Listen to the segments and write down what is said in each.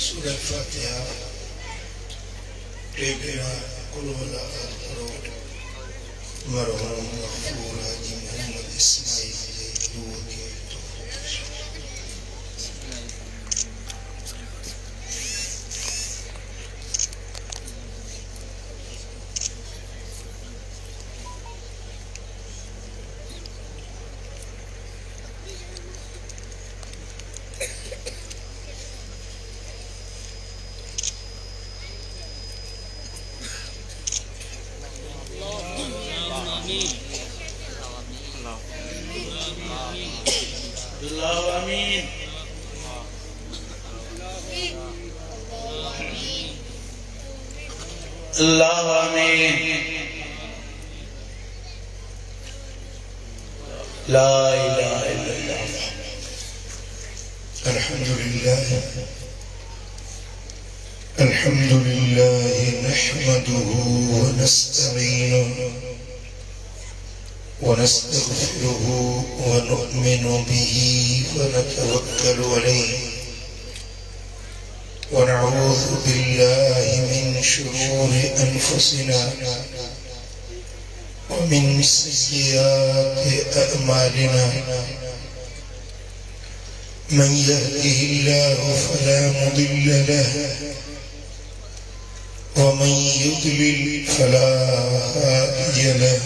सूरह फातिहा टेबेरा कुल वला करो मरहूम मगफूर हाजी मोहम्मद इस्माइल जे दुआ के अल्लाह आमीन। ला इलाहा इल्लल्लाह अल्हम्दुलिल्लाह अल्हम्दुलिल्लाह नहमदुहु व नस्तईनुहु व नस्तगफिरुहु व नु'मिनु बिही व नतवक्कलु अलैहि ونعوذ بالله من شرور أنفسنا ومن سيئات أعمالنا من يهده الله فلا مضل له ومن يضلل فلا هادي له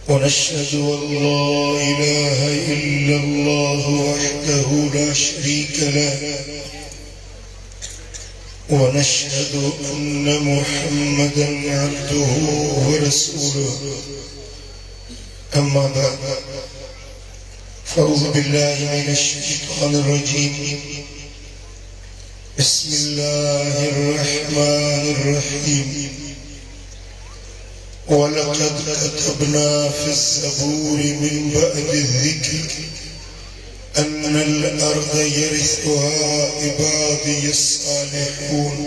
ونشهد أن لا إله إلا الله وحده لا شريك له ونشهد أن محمدا عبده ورسوله أما بعد فأعوذ بالله من الشيطان الرجيم بسم الله الرحمن الرحيم ولقد كتبنا في الزبور من بعد الذكر أن الأرض يرثها عبادي الصالحون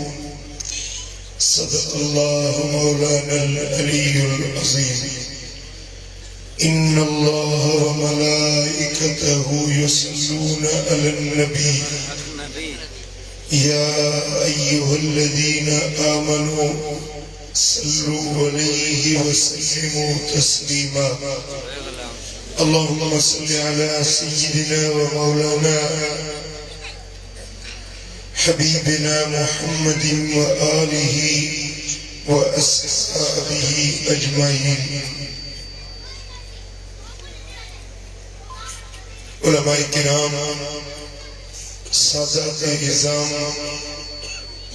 صدق الله مولانا العلي العظيم إن الله وملائكته يصلون على النبي يا أيها الذين آمنوا صلوا عليه وسلموا تسليما اللهم صل على سيدنا ومولانا حبيبنا محمد وآله وأصحابه أجمعين علماء الكرام सादात इज़ाम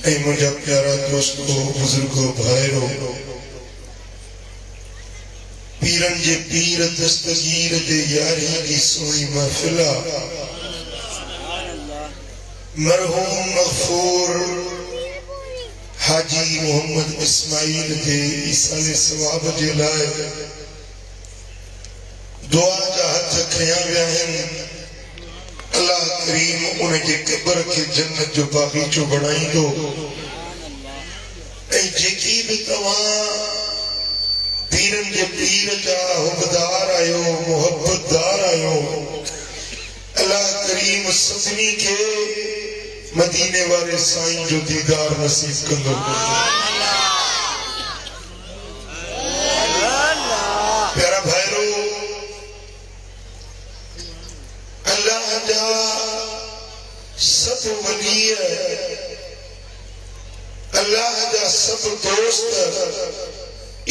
ऐ मुझा प्यारा दोस्तों बुजुर्गो भाइरो पीरन जे पीर दस्तगीर दे यारी की सोनी महफिला मरहूम मगफूर हाजी मोहम्मद इस्माइल दे ईसाले सवाब जे लाए दुआ जा हथ खया विया हैं अल्लाह करीम उनके कब्र के जन्नत जो बागीचो बनाई दो ऐ जेकी भी तवा पीरन जे पीर जा हुबदार आयो मोहब्बतदार आयो अल्लाह करीम सभी के मदीने वाले साईं जो दीदार नसीब कंदो प्यारा भाईरो अल्लाह जा सब वली अल्लाह जा सब दोस्त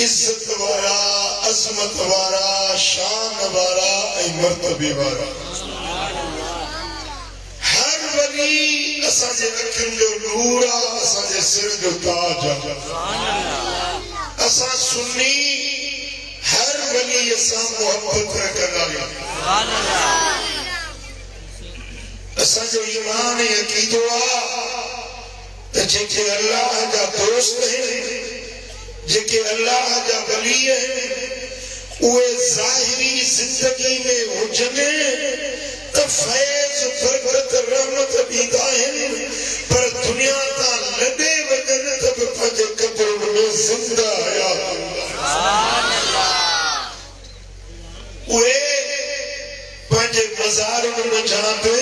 इज्जत वाला अजमत वाला शान वाला मर्तबे वाला हर वली असांजे अखियुनि जो नूर आ असांजे सिर जो ताज आ असां सुन्नी हर वली असां मोहब्बत रखंदा आहियूं असांजो ईमान अकीदो आ त जेके अल्लाह जा दोस्त आहिनि जेके अल्लाह जा वली आहिनि उहे ज़ाहिरी ज़िंदगी में हुजनि त फैज़ बरकत रहमत ॾींदा आहिनि जिंदा हयात उहे पंहिंजे मज़ारनि में जाते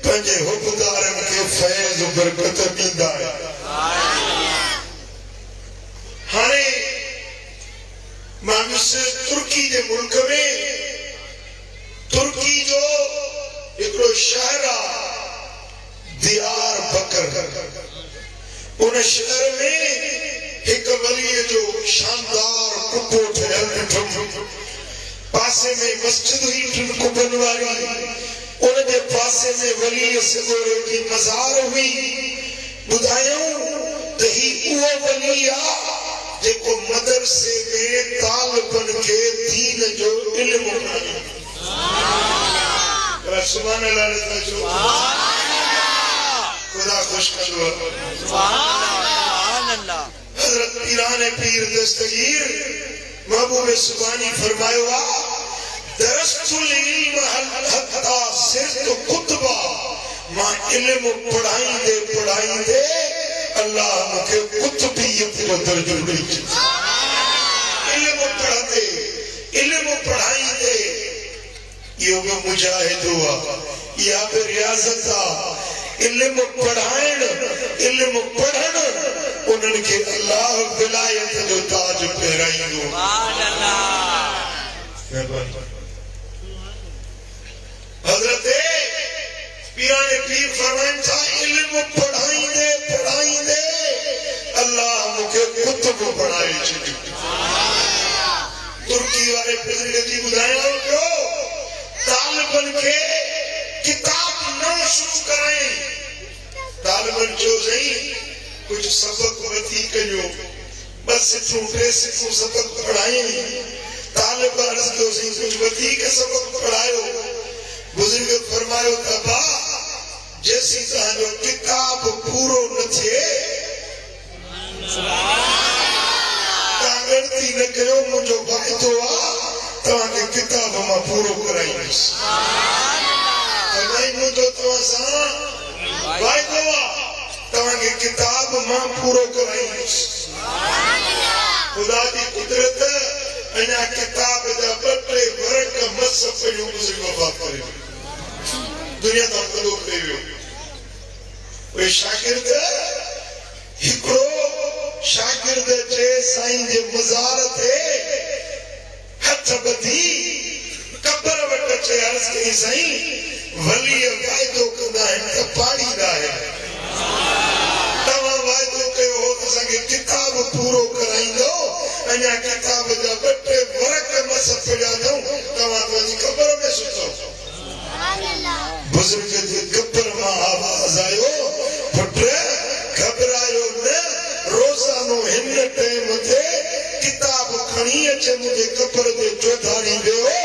पंहिंजे हुबदारनि खे फैज़ बरकत ॾींदा हाणे मां तुर्की जे मुल्क में तुर्की जो हिकिड़ो शहर आहे दियार बकर उन शहर में एक वलीअ जो शानदार कुबो ठहियल ॾिठुमि पासे में मस्जिद हुई टिन कुबनि वारी उन जे पासे में वलीअ सॻोरे जी मज़ार हुई ॿुधायूं त ही उहो वली आहे जेको मदरसे में तालिबनि खे दीन जो इल्मु पढ़ाईंदो सुभान अल्लाह खुदा खुश करो हज़रत पीराने पीर दस्तगीर महबूब सुबानी फरमायो दरस्तुल इल्म हत्ता सिरतु कुतबा मां इल्म पढ़ाईंदे पढ़ाईंदे अल्लाह मूंखे कुतबियत जो दर्जो ॾेई इल्म पढ़ंदे इल्म पढ़ाईंदे इहो बि मुजाहिदो आहे इहा बि रियाज़त आहे इल्म पढ़ाइण इल्म पढ़ण उन्हनि खे अल्लाह विलायत जो ताज पहिराईंदो हज़रत पीराने पीर फरमाइनि था इल्म पढ़ाईंदे पढ़ाईंदे अल्लाह मूंखे कुतुब पढ़ाए छॾियो तुर्की वारे बुज़ुर्ग जी ॿुधाइणो पियो तालिबनि खे किताब न शुरू कराई तालिबन जो सही कुछ सबक वधी कयो बस सिखूं टे सिखूं सबक पढ़ाई तालिब अर्ज़ कयो सही कुछ वधी के सबक पढ़ायो बुजुर्ग फरमायो त बा जेसी तव्हांजो किताब पूरो न थिए तव्हां गणती न कयो मुंहिंजो वाइदो आहे तव्हांखे किताब मां पूरो कराईंदुसि मुंहिंजो तव्हां सां वाइदो आहे तव्हांखे किताब मां पूरो कराईंदुसि ख़ुदा जी कुदरत अञा किताब जा ॿ टे वर्क मस पियूं गुज़री वफ़ात करे दुनिया तां कदो करे वियो उहे शागिर्द हिकिड़ो शागिर्द जे साईं जे मज़ार ते हथ ॿधी कबर वटि अचे अर्ज़ कई साईं वलीअ वाइदो कंदा आहिनि त पाड़ींदा आहिनि तव्हां वाइदो कयो हो त असांखे किताब पूरो कराईंदो अञा किताब जा ॿ टे वर्क मस पिया अथऊं तव्हां पंहिंजी कबर में सुठो बुज़ुर्ग जे कबर मां आवाज़ आयो पुट घबरायो न रोज़ानो हिन टाइम ते किताब खणी अचे मुंहिंजे कबर ते चौधारी वियो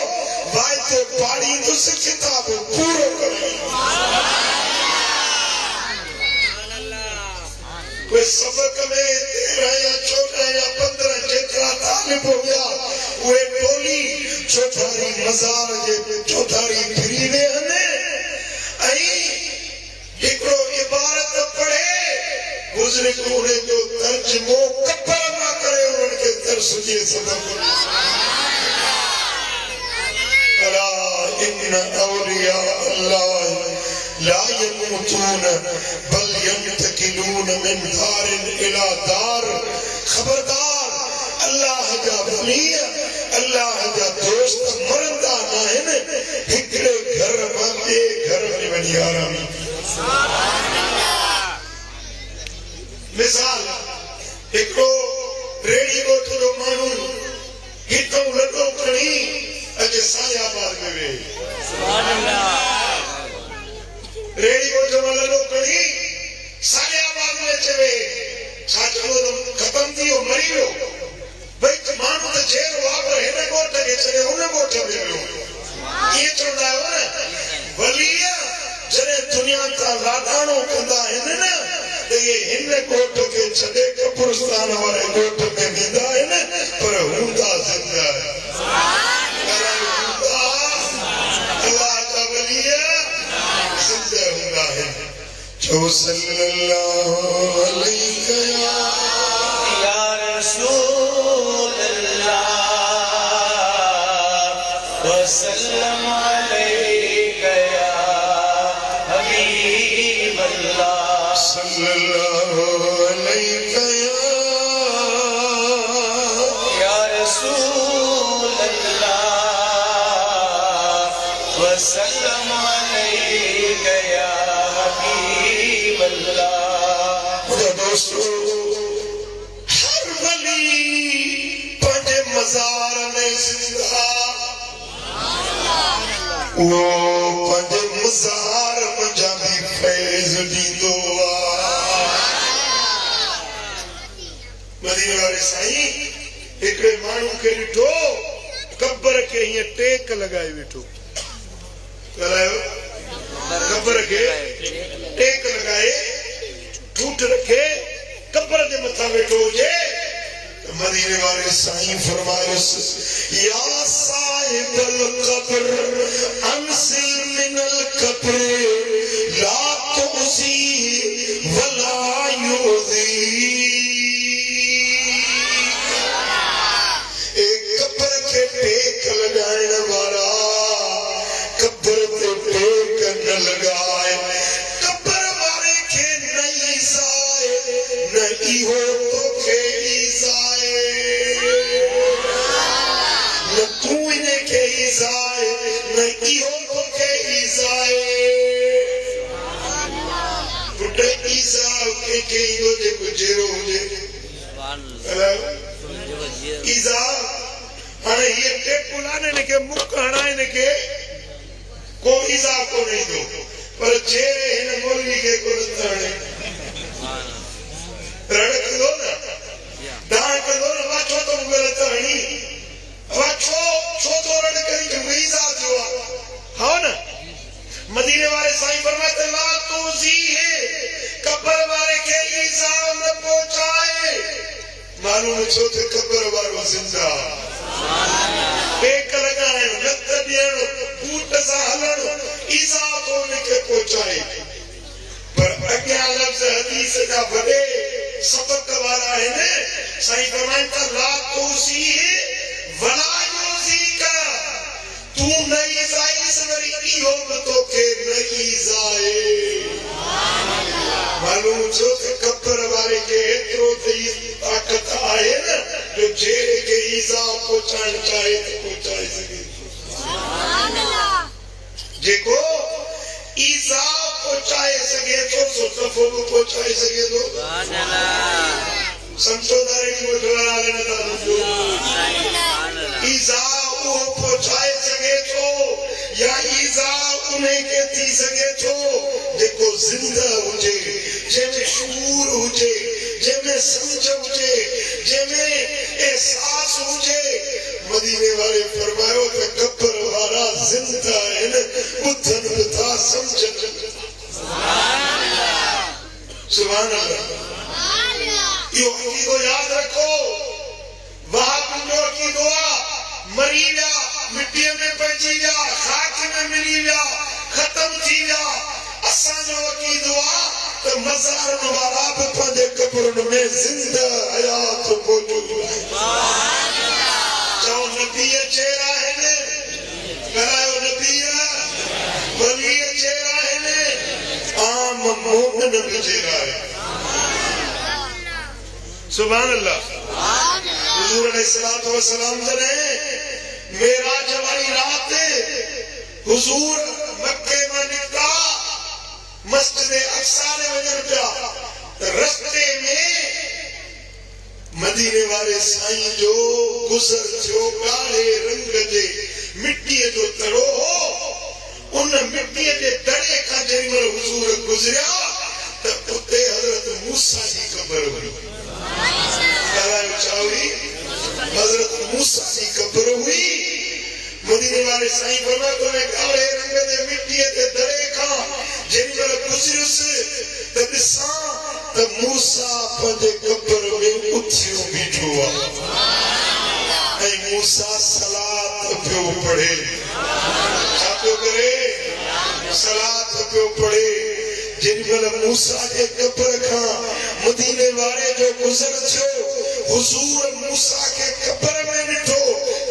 वाइदो पाड़ींदुसि किताब पूरो कोई सबक में 13 या 14 या 15 जेतिरा तालिब हुया उहे टोली चौधारी मज़ार जे चौधारी फिरी विया आहिनि ऐं हिकिड़ो इबारत पढ़े बुज़ुर्ग उन जो तर्जुमो कबर मां करे उन्हनि खे दर्स जे सबक अला इन औलिया अल्लाह ला यमूतून बल यंतकिलून मिन दारिन इला दार खबरदार अल्लाह जा वली अल्लाह जा दोस्त मरंदा न आहिनि हिकिड़े घर मां ॿिए घर में वञी आरामी मिसाल हिकिड़ो रेड़ी ॻोठ जो माण्हू हितां लॾो खणी अॼु सायाबाद में वेही रेड़ी ॻोठ मां लॾो खणी सायाबाद में चवे छा चवो ख़तम थी वियो मरी वियो भई माण्हू त जेर आहे पर हिन ॻोठ खे छॾे हुन ॻोठ में वियो ईअं चवंदा आहियो न वलीअ जॾहिं दुनिया तां लाॾाणो कंदा आहिनि न त इहे हिन ॻोठ खे छॾे कब्रिस्तान वारे ॻोठ में वेंदा आहिनि पर हूंदा ज़िंदा अल्लाह जा वलीअ ज़िंदा हूंदा आहिनि जो सल्लल्लाहु अलैहि या सल्लल्लाहु अलैहि या रसूल अल्लाह वसल्लम अलैका या हबीब अल्लाह। दोस्तों, हर वली पंहिंजे मज़ार में ज़िंदा वो पंहिंजे मज़ार मंझां भी फैज़ ॾींदो आहे। मदीने वारे साईं हिकिड़े माण्हू खे ॾिठो, कब्र खे हीअं टेक लॻाए वेठो। ॻाल्हायो, कब्र खे टेक लॻाए ठूठ रखे कब्र जे मथां वेठो हुजे। मदीने वाले साईं फरमायुसि, या साहिबल क़ब्र अंसिल मिनल क़ब्र ला तुज़ी वला युज़ी। ए कब्र के टेक लगाइण वारा कब्र ते टेक न लगाए, कब्र वारे के न ईज़ाए न इहो तोखे ईज़ाए, न तू इनखे ईज़ाए न इहो तोखे ईज़ाए। पुट ईज़ा कंहिंखे ईंदो जेको जहिड़ो हुजे। ईज़ा हाणे हीअ टेकुल आहे न, हिनखे मुक हणाए हिनखे को ईज़ा कोन ईंदो, पर जहिड़े हिन मौलवी खे कोन हणे रड़ कंदो न, डांड कंदो न, वा छो तो मूंखे नथा हणी, वा छो तो रड़ करी जो ईज़ा थियो आहे। हा न, मदीने वारे साईं फरमाते ला तुज़ी है, कब्र वारे खे ईज़ा न पहुचाए। मालूम छो त कब्र वारो ज़िंदा, टेक लॻाइण, नत ॾियण, बूट सां हलण, ईज़ा तो उनखे पहुचाए। पर अॻियां लफ़्ज़ हदीस जा वॾे सबक वारा आहिनि। साईं फरमाइनि था ला तुज़ी वला युज़ीका, तू न ईज़ाइस वरी इहो बि तोखे न ईज़ाए। मालूम छो त कब्र वारे खे एतिरो त ताक़त आहे न जो जहिड़े खे ईज़ा पहुचाइण चाहे त पहुचाए सघे। जेको ईज़ा पहुचाए सघे थो सो दफ़ो बि पहुचाए सघे थो। समझो था रेडी वठण वारे नथा सम्झो। ईज़ा उहो पहुचाए सघे थो या ईज़ा उनखे थी सघे थो जेको ज़िंदा हुजे, जंहिंमें शूर हुजे, जंहिंमें समझ हुजे, जंहिंमें एहसास हुजे। मदीने वारे फरमायो त कब्र वारा ज़िंदा आहिनि, ॿुधनि बि था, समझनि बि था। सुभान अल्लाह। इहो अक़ीदो यादि रखो। वहाबियुनि जो अक़ीदो आहे मरी विया, मिटीअ में पइजी विया, ख़ाक में मिली विया, ख़तम थी विया। असांजो अक़ीदो आहे त मज़ारनि वारा बि पंहिंजे कब्रनि में ज़िंदा हयात मौजूद आहिनि। चओ नबी चेहरा आहिनि, ॻाल्हायो नबी वली चेहरा आहिनि, आम मोमिन बि चेहरा आहिनि। सुभान अल्लाह। हुज़ूर अलैहिस्सलातु वस्सलाम जॾहिं मेराज वारी रात हुज़ूर मक्के मां निकिता, मस्जिद अक्सा में वञनि पिया, रस्ते में मदीने वारे साईं जो गुज़र थियो। ॻाढ़े रंग जे मिटीअ जो तड़ो हो। उन मिटीअ जे दड़े खां जेॾी महिल हुज़ूर गुज़रिया त उते हज़रत मूसा जी क़ब्र हुई। हज़रत मूसा जी क़ब्र हुई। मदीने वाले साईं फरमाए तो ने ॻाढ़े रंग जे मिटीअ जे दड़े खां जेॾी महिल गुज़रियुसि त ॾिसां त मूसा पंहिंजे क़ब्र में उथियो बीठो आहे ऐं मूसा सलात पियो पढ़े। छा पियो करे? सलात पियो पढ़े। जेॾी महिल मूसा जे क़ब्र खां मदीने वारे जो गुज़र थियो, हुज़ूर मूसा के क़ब्र में ॾिठो,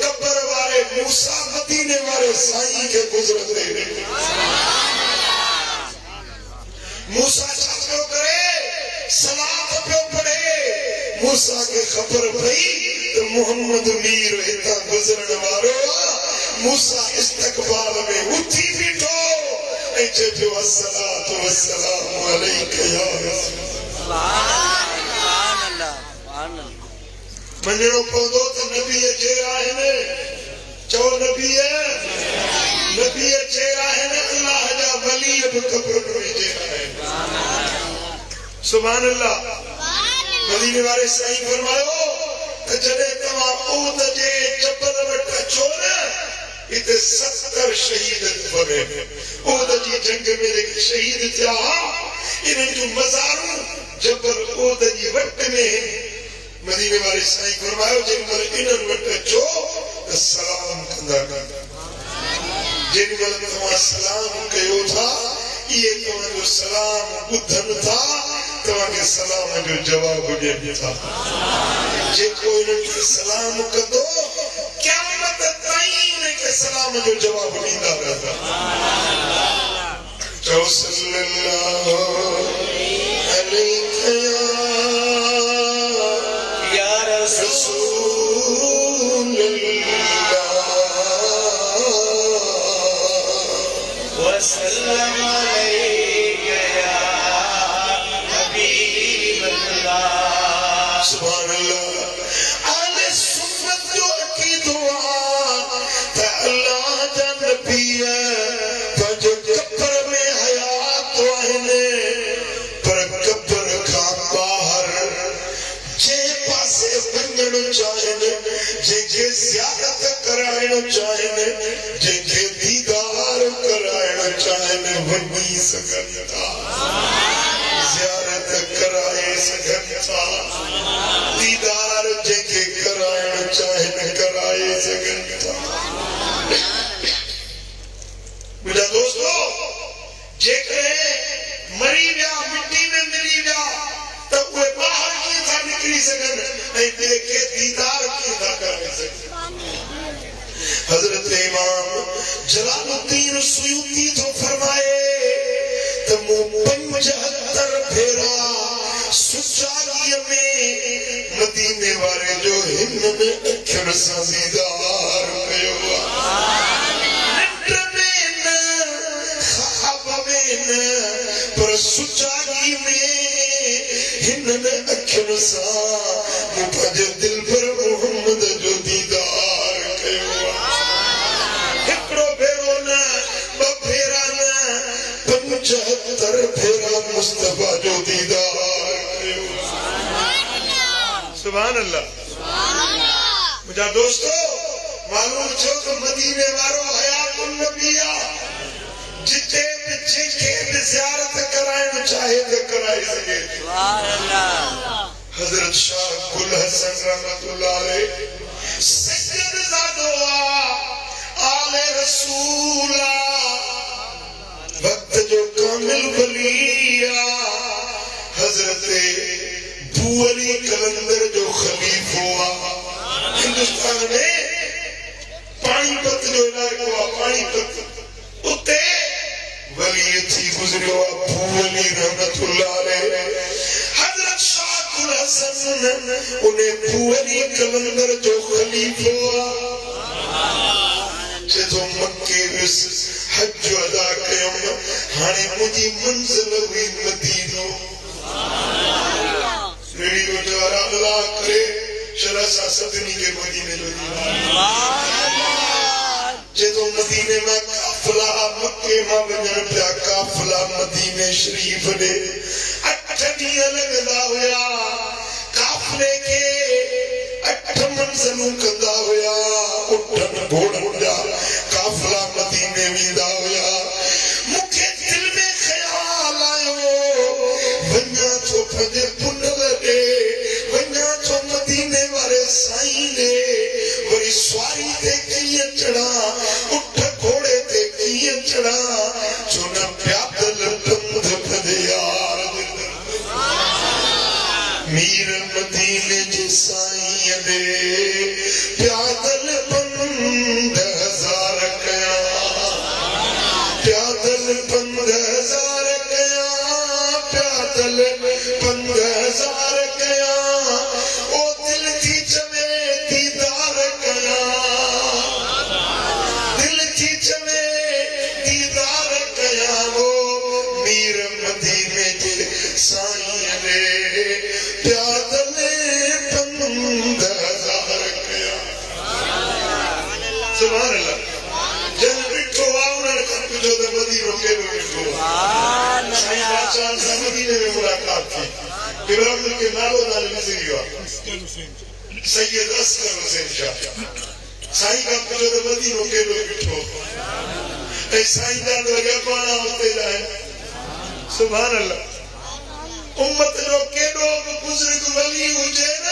क़ब्र वारे मूसा मदीने वारे साईं के गुज़रंदे ॾिठो। मूसा छा पियो करे? खबर पई तो मोहम्मद मीर इतना गुजरण वारो मूसा इस्तकबाल में उठी बीठो ऐसे जो अस्सलातु वस्सलामु अलैका या रसूल मञणो पवंदो त नबी चेहरा आहिनि चओ नबी चेहरा आहिनि अल्लाह जा वली बि ख़बर में चेहरा आहिनि सुभान अल्लाह मदीने वारे साईं फरमायो त जॾहिं तव्हां ऊद जे जबल वटि अचो न इते 70 शहीद बने ऊद जी जंग में जेके शहीद थिया इन्हनि जूं मज़ारूं जबल ऊद जी वट में मदीने वारे साईं फरमायो जेमहिल इन्हनि वटि अचो त सलाम कंदा जेमहिल तव्हां सलाम कयो था इहे तव्हांजो सलाम ॿुधनि था तव्हांखे सलाम जो जवाब ॾियनि था जेको इन्हनि खे सलाम कंदो क़यामत ताईं इनखे सलाम जो जवाब ॾींदा रहंदा चओ सल्लल्लाहु अलैहि या रसूल वसल्लम अलैका या हबीब अल्लाह सुभान अल्लाह आले सुन्नत जो अकीदो त अल्लाह जा नबी पंहिंजे कब्र में हयात आहिनि पर कब्र खां ॿाहिरि जे पासे वञणु चाहिनि जंहिंखे ज़ियारत कराइणु चाहिनि जंहिंखे दीदार कराइणु चाहिनि वञी सघनि था ज़ियारत कराए सघनि था दीदार जंहिंखे कराइणु चाहिनि कराए सघनि था मुंहिंजा दोस्तो जेकॾहिं मरी विया मिटी में मिली विया त उहे ॿाहिरि कीअं था निकिरी सघनि ऐं ॿिए खे दीदार कीअं था कराए सघनि हज़रत इमाम जलालुद्दीन सुयूती थो फरमाए त मूं 75 भेरा सुजाॻीअ में मदीने वारे जो हिन में अखियुनि सां दीदार कयो निंड में न ख्वाब में न पर सुजाॻी में हिन में अखियुनि सां मूं पंहिंजे दिलबर मोहम्मद जो दीदार कयो हिकिड़ो भेरो न ॿ भेरा न 75 भेरा मुस्तफा जो दीदार कयो सुभान अल्लाह मुंहिंजा दोस्तो मालूम छो त मदीने वारो हयातुन नबी जिते बि जंहिंखे बि ज़ियारत कराइणु चाहे त कराए सघे हज़रत शाह गुल हसन रहमतुल्लाह अलैह सैयद ज़ादो आले रसूल वक्त जो कामिल वली हज़रत बू अली कलंदर जो खलीफो हिंदुस्तान में पानीपत जो इलाइक़ो पानीपत उते वली थी गुज़रियो बू अली रहमतुल्लाह अलैह हज़रत शाह गुल हसन उन्हें बू अली कलंदर जो खलीफो जो मक्के विस हज अदा कयम हाणे मुंहिंजी मंज़िल हुई मदीनो रेडी वटि वारा अल्लाह करे शरा सां सभिनी खे मदीने जो जो मदीने में काफिला मक्के में वञण पिया काफिला मदीने शरीफ ॾे 8 ॾींहं लॻंदा हुया काफिले खे 8 मंज़िलूं कंदा हुया उठनि घोड़नि जा काफिला मदीने वेंदा हुया मूंखे दिल में ख़्याल आयो वञा थो पंहिंजे पुनल ॾे वञा थो मदीने वारे साईं ॾे वरी सवारी ते कीअं चढ़ा उठ घोड़े ते कीअं चढ़ा छो न प्यादल पंध पंध यार मीर मदीने जे साईं ॾे प्यादल पंध 1000 कया प्यादल पंध 1000 कया प्यादल पंध 1000 कया ओ दिल बादशाह सां मदीने में मुलाकात थी इब्राहिम के नालो नाल विसरी वियो सैयद अस्कर हुसैन शाह साईं का पुछो तो मदीनो केॾो ॾिठो ऐं साईं जा लॻा पाणा उते जाए सुभान अल्लाह उम्मत जो केॾो बि बुज़ुर्ग वली हुजे न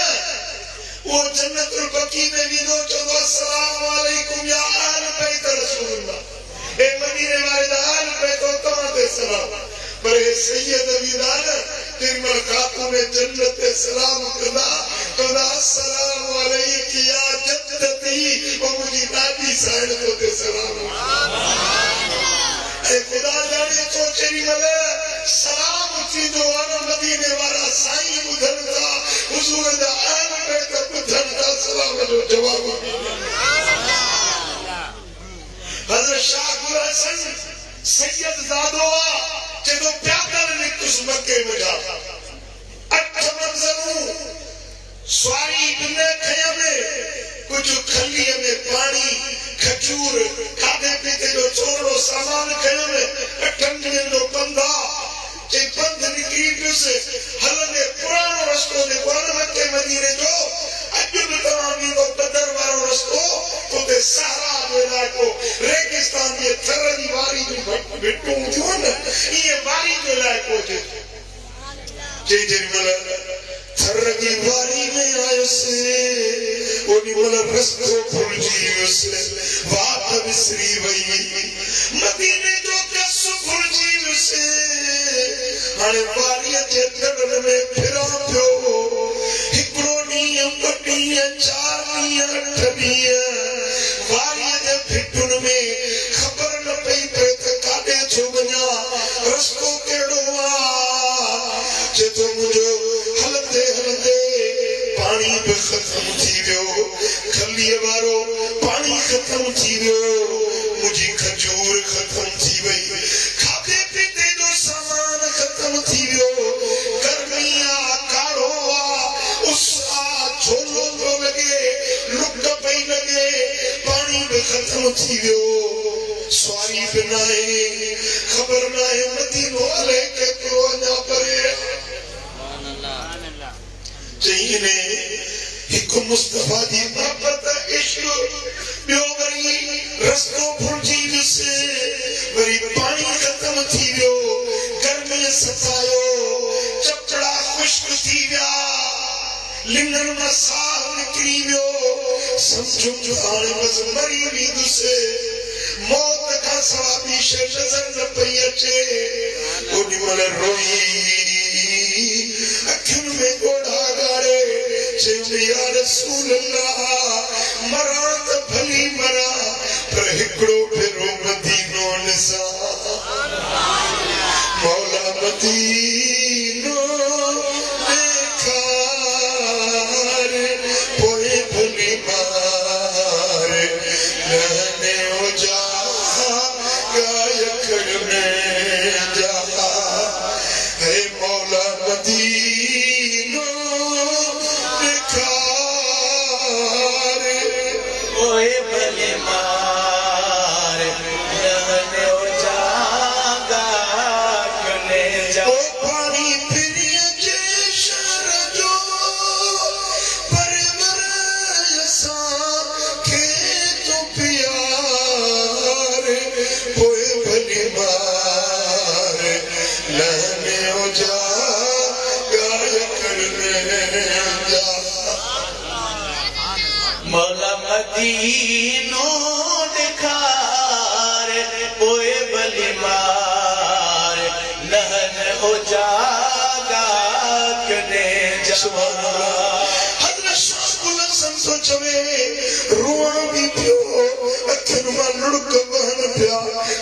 वो जन्नतुल बकी में विदो चवंदो अस्सलामु अलैकुम या आल बैत रसूलुल्लाह ए मदीने वाले आल बैत तव्हां ते सलाम पर हे सैयद विदान तेरी मल खातून जन्नत ते सलाम कंदा तो अस्सलामु अलैकि या जद्दती ओ मुजी दादी साइड तो ते सलाम ए खुदा जाने तो तेरी मल सलाम थी दो आन मदीने वाला साईं बुधन था हुजूर दा आल बैत बुधन था सलाम जो जवाब हज़रत शाह गुल हसन सैयद ज़ादोआ जदों प्यादल निकुस मक्के में जा 8 मंज़रूं स्वारी बिने खया में कुछ खलीअ में पानी खजूर खाधे पीते जो छोड़ो सामान खया में 8 ॾींहंनि जो पंधा जे पंध निकिरी पियुसि हलंदे पुराणो रस्तो ने कोन मक्के मदीने जो अॼु बि तव्हां वींदो बदर वारो रस्तो उते सहारा जो इलाइक़ो रेगिस्तान जे थर जी वारी जूं भिटूं थियूं न इहे वारी जो इलाइक़ो हुजे जेॾीमहिल थर जी वारी में आयुसि ओॾीमहिल रस्तो भुलिजी वियुसि वात विसरी वई मदीने जो कस भुलिजी वियुसि हाणे वारीअ जे दड़नि में फिरां पियो हिकिड़ो ॾींहुं 2 ॾींहं 4 ॾींहं 8 ॾींहं वारीअ जे भिटुनि में ख़बर न पई पए त काॾे थो वञा रस्तो कहिड़ो आहे जे तो मुंहिंजो हलंदे हलंदे पाणी बि ख़तम थी वियो खलीअ वारो पाणी ख़तम थी वियो मुंहिंजी खजूर ख़तम थी वई खाधे पीते जो सामान ख़तम थी वियो गर्मी आहे काढ़ो आहे उस आहे झोलो थो लॻे लुक पई लॻे पाणी बि ख़तम थी वियो स्वारी बि न आहे ख़बर न आहे मदीनो अलाए केतिरो अञा परे चई ने हिकु मुस्तफा जी मोहब्बत इश्क ॿियो वरी रस्तो भुलिजी वियुसि वरी पाणी ख़तम थी वियो गर्मीअ सतायो चपड़ा खुश्क थी विया लिंगनि मां साह निकिरी वियो सम्झो हाणे बसि मरी वेंदुसि मौत खां सवाइ ॿी शइ नज़र न पई अचे ओॾीमहिल रोई अखियुनि में ॻोढ़ा ॻाड़े चई या रसूल अल्लाह मरां त भली मरां पर हिकिड़ो भेरो मदीनो ॾिसां मौला मदीनो ॾेखार पोइ भली मार रहने जा गायक में जा हे मौला मदीनो ॾेखार ओए भले मार रहने जा गाकने जा ओ पानी फिरिय जे शहर जो परवर असांखे तो प्यार पोइ भली मार लहने जा गायक में जा मौला मदीनो दिखार पोए भली मार लहन हो जागा कने सुभान अल्लाह हज़रत शाह गुल हसन तो चवे रुआ भी पियो अखियुनि मां लुड़क बहन पिया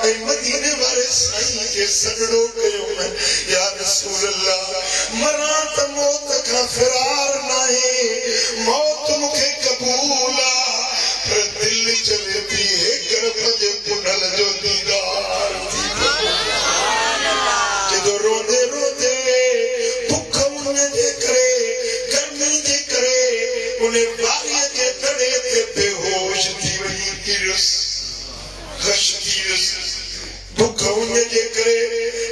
ऐं मदीने वारे साईं खे सगड़ो कयो मैं या रसूल अल्लाह मरां त मौत खां फिरार नाहे मौत मूंखे क़बूल आहे पर दिल चवे थी गर्भ जे पुनल जो दीदार थी जदों रोंदे रोंदे भुख उन जे करे गर्मी जे करे उन वारीअ जे दड़े ते बेहोश थी वई किरस खश थी वियुसि भुख उन जे करे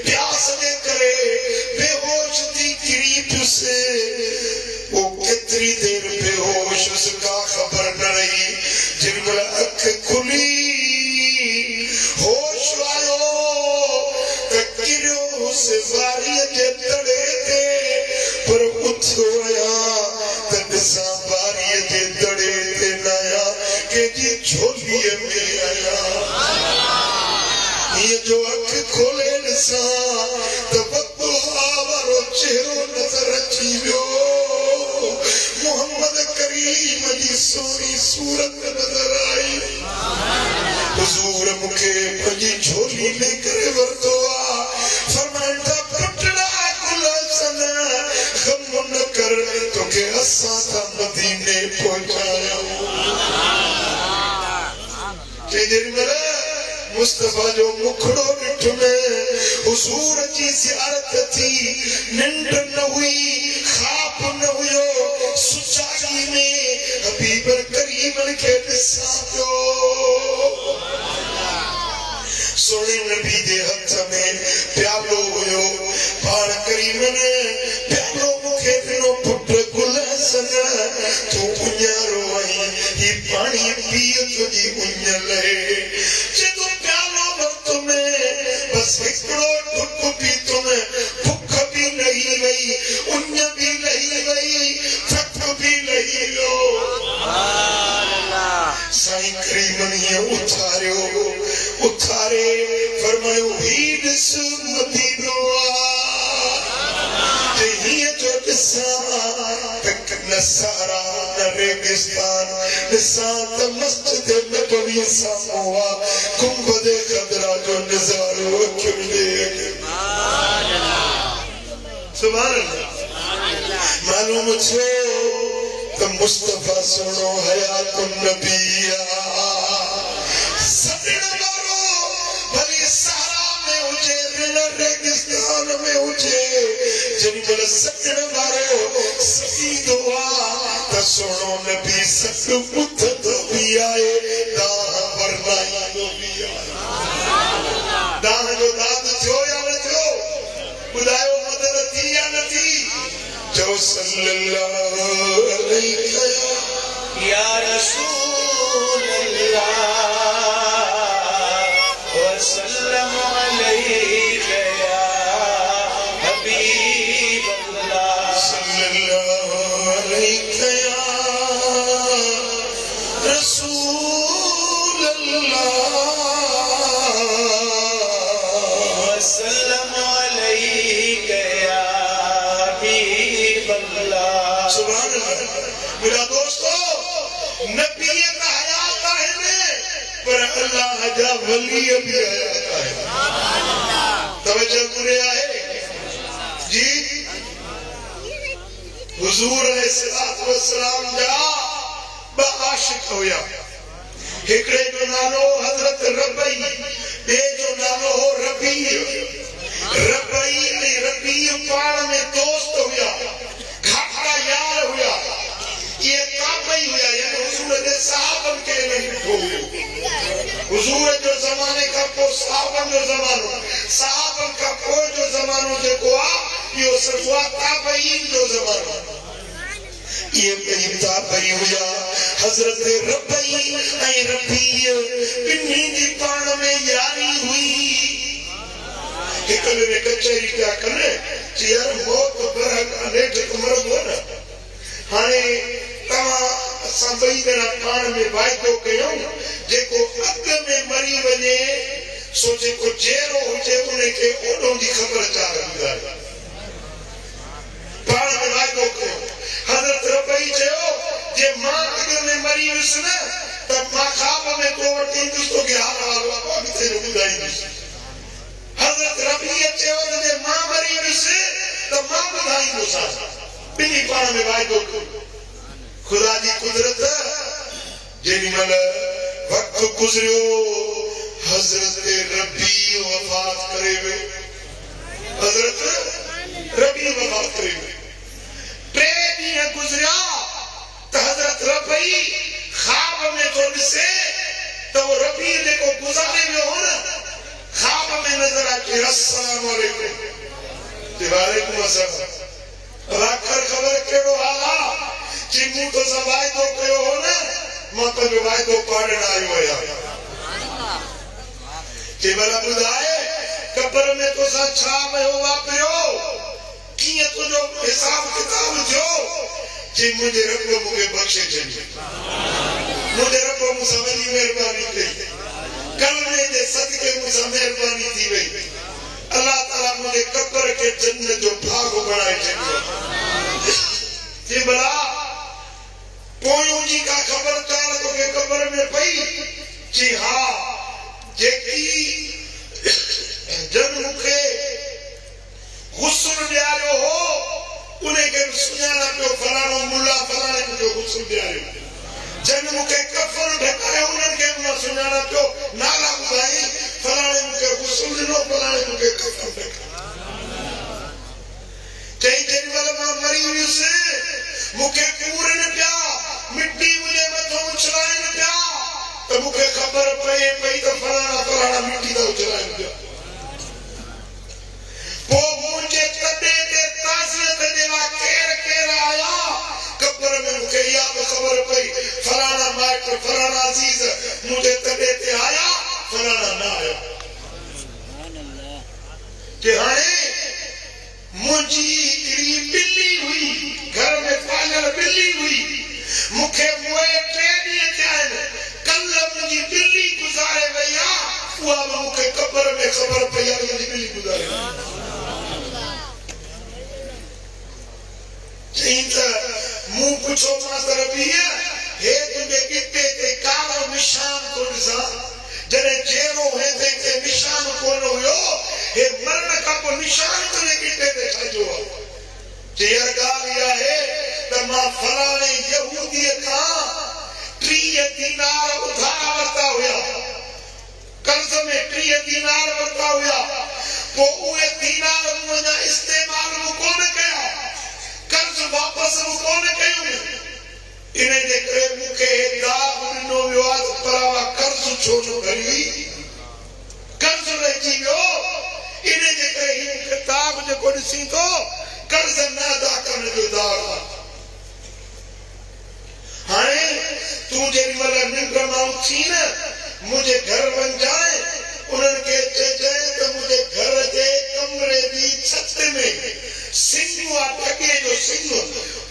प्यास जे करे से वारी जे तड़े थे पर उठो आया तड़सा वारी जे तड़े थे नया के जी झोली में आया ये जो अख खोले नसा तब वारो चेहरो नजर अची वियो मोहम्मद करीम जी सोनी सूरत नजर आई हुजूर मुखे पंजी झोली में करे वरतो आ फरमाया पुटड़ा गुलशन गम न कर तोके असां ता मदीने पहुंचाया तेरी मेरा मुस्तफा जो मुखड़ो ॾिठ में हुजूर जी ज़ियारत थी निंड न हुई ख्वाब न हुयो सुचाई में हबीब करीम के ॾिसां पियो सोने नबी दे हथ में प्यालो हुयो पाण करीम ने प्यालो मुखे ॾिनो पुट गुलशन तू उञारो आई ही पानी पियो तुझी उञल जदों प्यालो वक्त में बस हिकड़ो ढुक पी तुम्हें भुख भी नहीं वही उञ भी नहीं वही थक भी नहीं लो साईं करीम ने उथारे फरमायो ही ॾिस मदीनो ते हीअ जो ॾिसां न सारा न रेगिस्तान ॾिसां त मस्जिद नबवी साम्हूं आ गुंबद ख़दरा जो नज़ारो अखियुनि ॾे सुभान अल्लाह मालूम छो त मुस्तफा सुनो हयातुन नबी रेगिस्तान में हुजे जंगल सजण वारो सकीदो आ त सोनो नबी सक ॿुधंदो बि आहे दाह वरनाईंदो बि आहे दाह जो दाद थियो या न थियो ॿुधायो मदद थी या न थी चओ सल्लल्लाहु अलैहि या रसूल अल्लाह वसल्लम अलैहि या हबीब अल्लाह सल्लल्लाहु अलैहि या रसूल अल्लाह वसल्लम अलैहि या हबीब अल्लाह सुभान अल्लाह मेरा दोस्तों नबी का हयात है पर अल्लाह जा वली भी हयात है तवज्जो करे है जी हुजूर अलैहिस्सलातु वस्सलाम जा ब आशिक होया एकड़े जो नालो हजरत रबई बे जो नालो हो रबी रबई ने रबी पाण में दोस्त होया खाका यार होया ये काबई होया यानी हुजूर दे सहाबन के ने ॾिठो हुजूर जो ज़माने का पोइ सहाबन जो ज़मानो सहाबन का पोइ जो ज़मानो जेको आ इहो सिर्फ़ ताबईन जो ज़मानो ये ताबई हुया हज़रत रबई ऐं रबी ॿिन्ही जी पाण में यारी हुई हिक ॿिए में कचहरी पिया कनि यार मौत बरहक अनेक मरंदो न हाणे तव्हां असां ॿई ॼणा पाण में वाइदो कयूं जेको अॻ में मरी वञे सो जेको जहिड़ो हुजे उनखे ओॾो जी ख़बर चार ॿुधाए पाण में वाइदो कयूं हज़रत रबई चयो जे मां अॻ में मरी वियुसि न त मां ख़्वाब में तो वटि ईंदुसि तोखे हाल वालो अॻिते ॿुधाईंदुसि हज़रत रबी चयो जे मां मरी वियुसि त मां ॿुधाईंदुसि ॿिन्ही पाण में वाइदो कयूं खुदा जी कुदरत जेॾी महिल वक्त गुज़रियो हज़रत रबी वफ़ात करे वे हज़रत रबी वफ़ात करे वे 3 ॾींहं गुज़रिया त हज़रत रबी ख्वाब में तो ॾिसे त वो रबी जेको गुज़ारे वियो हो न ख्वाब में नज़र अचे अस्सलाम वालेकुम वालेकुम अस्सलाम राखर ख़बर कहिड़ो हाल आहे मूं तो वाइदो कयो हो न मां पंहिंजो वाइदो पाड़ण आयो आहियां के भला ॿुधाए कब्र में तो सा छा वयो वापरियो कीअं तुंहिंजो हिसाब किताब थियो जे मुंहिंजे रब मूंखे बख़्शे छॾी मुंहिंजे रब मूंसां वॾी महिरबानी कई कलमे जे सदके मूंसां महिरबानी थी वई अल्लाह ताला मुझे कब्र के जन्नत जो भाग बनाए छॾियो जी भला पोयों जी का खबर चाल तो के कब्र में पई जी हाँ जेकी जब मूंखे गुस्ल ॾियारियो हो उन्हें के सुञाणा पियो फलाणो मुल्ला फलाणे मूंखे गुस्ल ॾियारियो जन मूंखे कफन ढकायो उन्हनि खे मां सुञाणा पियो नाला ॿुधाई फलाणे मूंखे गुस्ल ॾिनो फलाणे मूंखे कफन ढकायो चई जेॾी महिल मां मरी वियुसि मूंखे कूड़नि पिया मिट्टी मुंहिंजे मथां उछलाइनि पिया त मूंखे ख़बर पए पई त फलाणा फलाणा मिट्टी था उछलाइनि पिया पोइ मुंहिंजे तॾे ते ताज़ियत जहिड़ा केर केर आया कब्र में मूंखे इहा बि ख़बर पई फलाणा माइट फलाणा अज़ीज़ मुंहिंजे तॾे ते आया फलाणा न आया कि हाणे मुंहिंजी हिकिड़ी ॿिली हुई घर में पालियल ॿिली हुई मूंखे उहे 3 ॾींहं थिया आहिनि कल्ह मुंहिंजी ॿिली गुज़ारे वई आहे उहा बि मूंखे कब्र में ख़बर पई आहे मुंहिंजी ॿिली गुज़ारे चई त मूं पुछो मां त रबीअ हे तुंहिंजे गिटे ते कारो निशान थो ॾिसां जॾहिं जहिड़ो हे ते निशान कोन हुयो हे मरण खां पोइ निशान तुंहिंजे गिटे ते छाजो आहे चई ॻाल्हि इहा आहे त मां फलाणे यहूदीअ खां 30 दीनार उधार वरिता हुया कर्ज़ में 30 दीनार वरिता हुया पोइ उहे दीनार मुंहिंजा इस्तेमाल कोन कया कर्ज़ वापस कोन कयूं इन जे करे मूंखे दाग ॾिनो वियो आहे त परावा कर्ज़ छो न भरी कर्ज़ रहिजी वियो इन जे करे हिन किताब जेको ॾिसी थो कर्ज़ न अदा करण जो दाग आहे हाणे तूं जेॾी महिल निंड मां उथी न मुंहिंजे घर वञजांइ उन्हनि खे चइजांइ त मुंहिंजे घर जे कमरे जी छत में सिंग आहे टके जो सिंग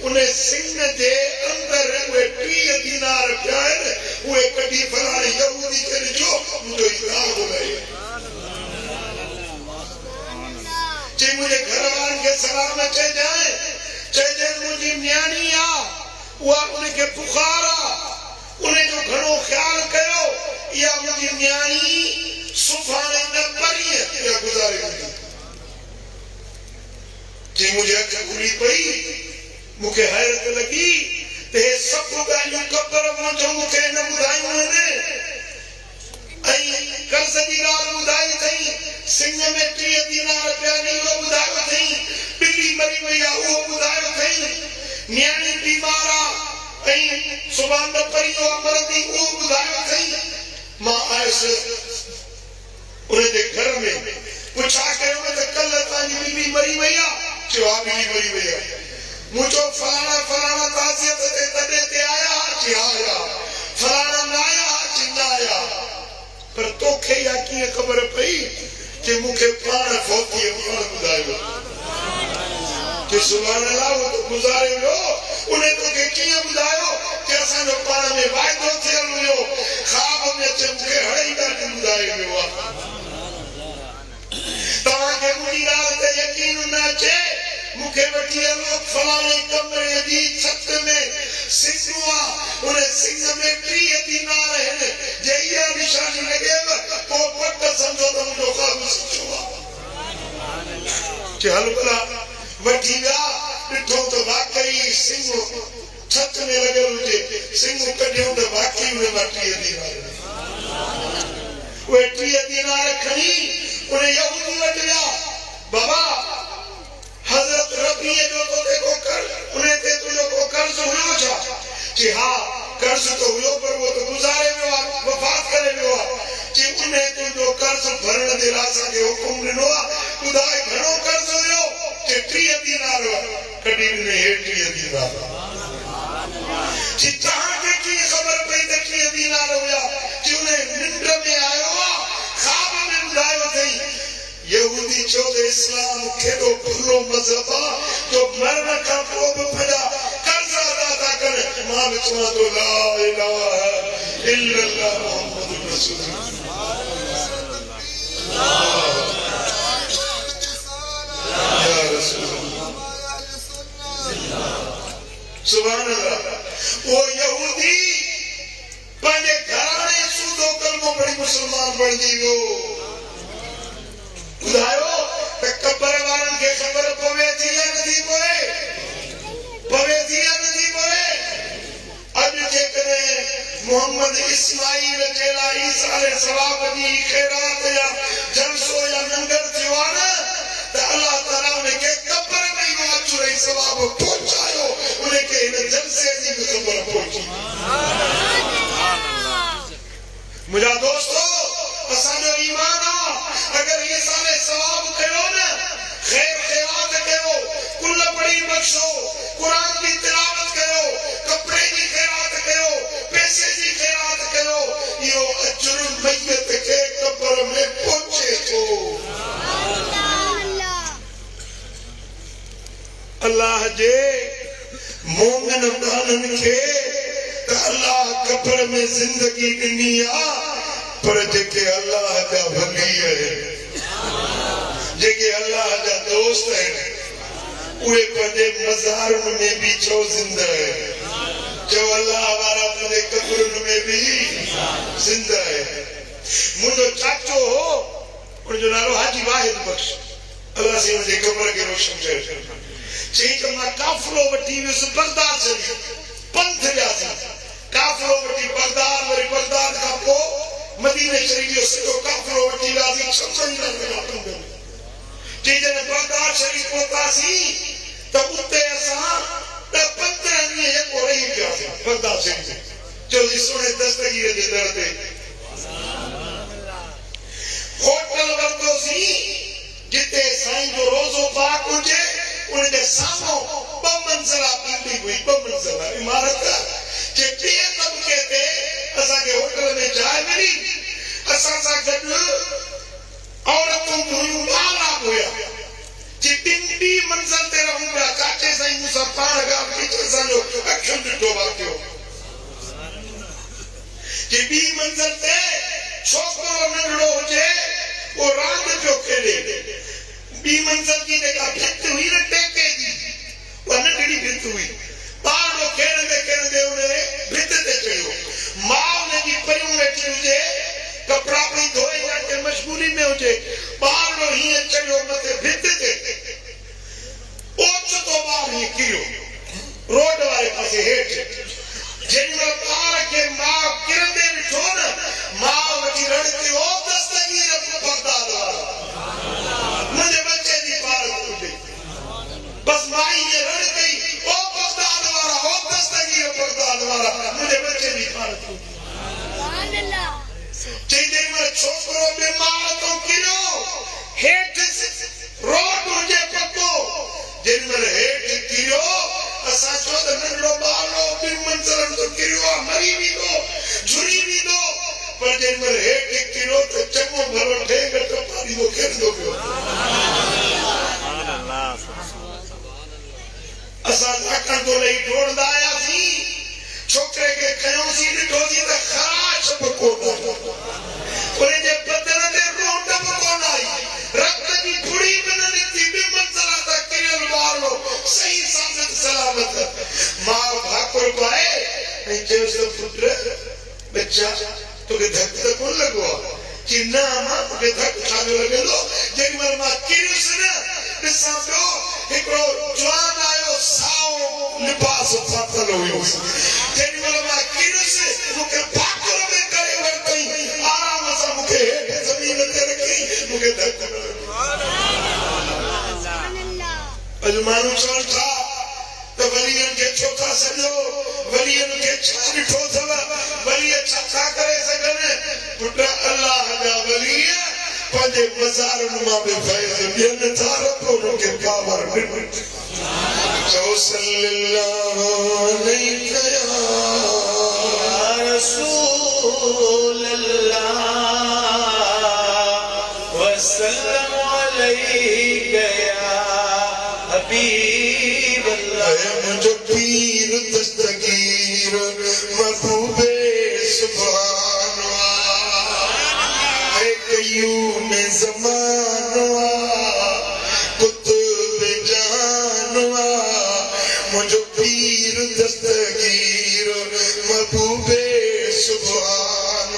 उन सिंग जे अंदरि उहे 30 दीनार पिया आहिनि उहे कढी फलाणे यहूदी खे ॾिजो मुंहिंजो इकरार ॿुधायो चई मुंहिंजे घर वारनि खे सलाम चइजांइ मुंहिंजी न्याणी आहे उहा उनखे बुखार आहे उनजो घणो ख़्याल कयो इहा मुंहिंजी न्याणी सुभाणे न परीहं इहा गुज़ारे वेंदी जी मुझे अख खुली पई मूंखे हैरत लगी त हे सभु ॻाल्हियूं कब्र मुंहिंजो मूंखे न ॿुधायूं आहिनि ऐं कर्ज़ जी ॻाल्हि ॿुधाई अथई सिंग में 30 दीनार पिया नी उहो ॿुधायो अथई ॿिली मरी वई आहे उहो ॿुधायो अथई न्याणी बीमार आहे ऐं सुभाणे न परीहं मरंदी उहो ॿुधायो अथई मां आयुसि उनजे घर में पुछा कयो त कल्ह तव्हांजी ॿिली मरी वई आहे चयो हा ॿिली मरी वई आहे मुंहिंजो फलाणा फलाणा ताज़ियत ते तॾे ते आया जी हा आया फलाणा न आया जी न आया पर तोखे इहा कीअं ख़बर पई कि मूंखे पाण फौतीअ पाण ॿुधायो कि सुभाणे अलाह उहो त गुज़ारे वियो उन तोखे कीअं ॿुधायो कि असांजो पाण में वाइदो थियल हुयो ख़्वाब में अचे मूंखे हड़ई ॾाढी ॿुधाए वियो आहे तव्हांखे मुंहिंजी ॻाल्हि ते यकीन न अचे मूंखे वठी हलो फलाणे कमरे जी छत में सिंग आहे उन सिंग में 30 दीनार आहिनि जे इहा निशानी लॻेव पोइ पट सम्झो त मुंहिंजो ख़्वाब सचो आहे हल भला वठी विया ॾिठो त वाकई सिंग छत में लॻियल हुजे सिंग कढियो त वाकई उन मां 30 दीनार उहे 30 दीनार खणी उन यहूदी वटि विया बाबा हज़रत रबीअ जो तोखे को उन ते तुंहिंजो को कर्ज़ हुयो छा चई हा कर्ज़ त हुयो पर उहो त गुज़ारे वियो आहे वफ़ात करे वियो आहे चई उन तुंहिंजो कर्ज़ भरण जे लाइ असांखे हुकुम ॾिनो आहे ॿुधाए घणो कर्ज़ हुयो चई 30 दीनार कढी ॾिने हे 30 दीनार चई तव्हांखे कीअं ख़बर पई त 30 दीनार हुया चई उन निंड में आयो आहे ख़्वाब में ॿुधायो अथई यहूदी चोदे इस्लाम केड़ो भलो मजहब तो मरण का पोब फड़ा कर्ज अदा था कर मां चवा तो ला इलाहा इल्लल्लाह मुहम्मदुर रसूलुल्लाह या रसूलुल्लाह सुभान अल्लाह वो यहूदी पंहिंजे घराणे सूदो कलमो पढ़ी मुसलमान बणजी वियो ॿुधायो त कबर वारनि खे ख़बर पवे थी या नथी पवे अॼु जेकॾहिं मोहम्मद इस्माईल जे लाइ ईसा अलैहिस्सलाम जी ख़ैरात या जलसो या लंगर थियो आहे न त अल्लाह ताला उनखे कबर में ई अचु रही सवाब पहुचायो उनखे हिन जलसे जी बि ख़बर पहुची मुंहिंजा दोस्तो असांजो ईमान आहे अगर ईसा ने सवाब कयो न खैर खैरात कयो कुल पढ़ी बख्शो कुरान की तिलावत कयो कपड़े की खैरात कयो पैसे की खैरात कयो इहो अजर मैयत के कब्र में पहुंचे थो अल्लाह जे मोमिन दानन के त अल्लाह कब्र में जिंदगी ॾिनी आहे पर जेके अल्लाह जा वली आहिनि जेके अल्लाह जा दोस्त आहिनि उहे पंहिंजे मज़ारुनि में बि छो ज़िंदा आहिनि जो अल्लाह वारा पंहिंजे कब्रुनि में बि ज़िंदा आहिनि मुंहिंजो चाचो हो उनजो नालो हाजी वाहिद बख्श अल्लाह से उनजे कब्र खे रोशन करे चई त मां काफ़िलो वठी वियुसि बगदाद शरीफ़ पंथ वियासीं काफ़िलो वठी बगदाद वरी बगदाद खां पोइ मदीने शरीफ जो सिधो काफ़िलो वठी वियासीं 6 महीना चई जॾहिं बगदाद शरीफ पहुतासीं त उते असां 15 ॾींहं यको रही पियासीं बगदाद शरीफ चयोसीं सोने दस्तगीर जे दर ते होटल वरितोसीं जिते साईं जो रोज़ो पाक हुजे उनजे साम्हूं 2 मंज़िला बिल्डिंग हुई 2 मंज़िला इमारत जे ॿिए तबके ते असांखे होटल में जाइ मिली असां सां गॾु औरतूं हुयूं ॿारहं हुया जे ॿी मंज़िल ते रहूं पिया काचे साईं मूंसां पाण ॻाल्हि कई असांजो अखियुनि ॾिठो वाकियो जे ॿी मंज़िल ते छोकिरो नंढड़ो हुजे उहो रांदि पियो खेॾे ॿी मंज़िल जी जेका भित हुई न टेके जी उहा नंढड़ी भित हुई ॿार खेॾंदे खेॾंदे उन भित ते चढ़ियो माउ हुनजी परियूं वेठी हुजे कपिड़ा पई धोए या के मशगूली में हुजे ॿार हीअं चढ़ियो मथे भित ते ओचितो ॿार हीअं किरियो रोड वारे पासे हेठि जेॾीमहिल ॿार खे माउ किरंदे ॾिठो न माउ वठी रड़की ओ दस्तगीर बगदाद वारा मुंहिंजे बच्चे जी पारत हुजे बस माई ये रड़ गई ओ बगदाद वाला ओ दस्तगीर बगदाद वाला मुझे बच्चे भी पारत हुजे सुभान अल्लाह चई देर में छोकरो बीमार तो किरो हेठ रोड हुजे पक्को जिन में हेठ किरो असा चोद नंढो बालो 2 मंज़िलन तो किरो मरी भी दो झुरी भी दो पर जिन में हेठ किरो तो चङो भलो ठेंग टपारी दो खेंदो पियो सुभान अल्लाह असां लाकड़ तो लई ढोड़दा आयासीं छोकरे के खयोसीं ॾिठोसीं त ख़राश बि कोन उन जे बदन ते रोंड बि कोन आई रत जी फुड़ी बि न निकिती 2 मंज़िला ते किरियल ॿारो सही साबित सलामत माउ भाकुर पाए ऐं चयोसि त पुट बच्चा तोखे धक त कोन लॻो आहे कि न मां मूंखे धक छाजो लॻंदो जेॾीमहिल मां किरियुसि न ॾिसां पियो हिकिड़ो जवान आयो साओ लिबास पातल हुयुसि जेॾीमहिल मां किरियुसि मूंखे भाकुर में करे वरितई आराम सां मूंखे हेठि ज़मीन ते रखी मूंखे धक न लॻो अॼु माण्हू चवनि था त वलियनि खे छो था सॼो वलियनि खे छा ॾिठो अथव वलीअ छा करे सघनि पुट अल्लाह जा वली पंहिंजे मज़ारुनि मां बि फैज़ ॾियनि था रब उनखे पावर ॾिनो चओ सल्लल्लाहु अलैहि रसूल अल्लाह वसल्लम हबीब अल्लाह मुझो पीर दस्तगीर महबूबे सुभान है कयूम ज़माना कुतुब जानवा मुझो पीर दस्तगीर महबूबे सुभान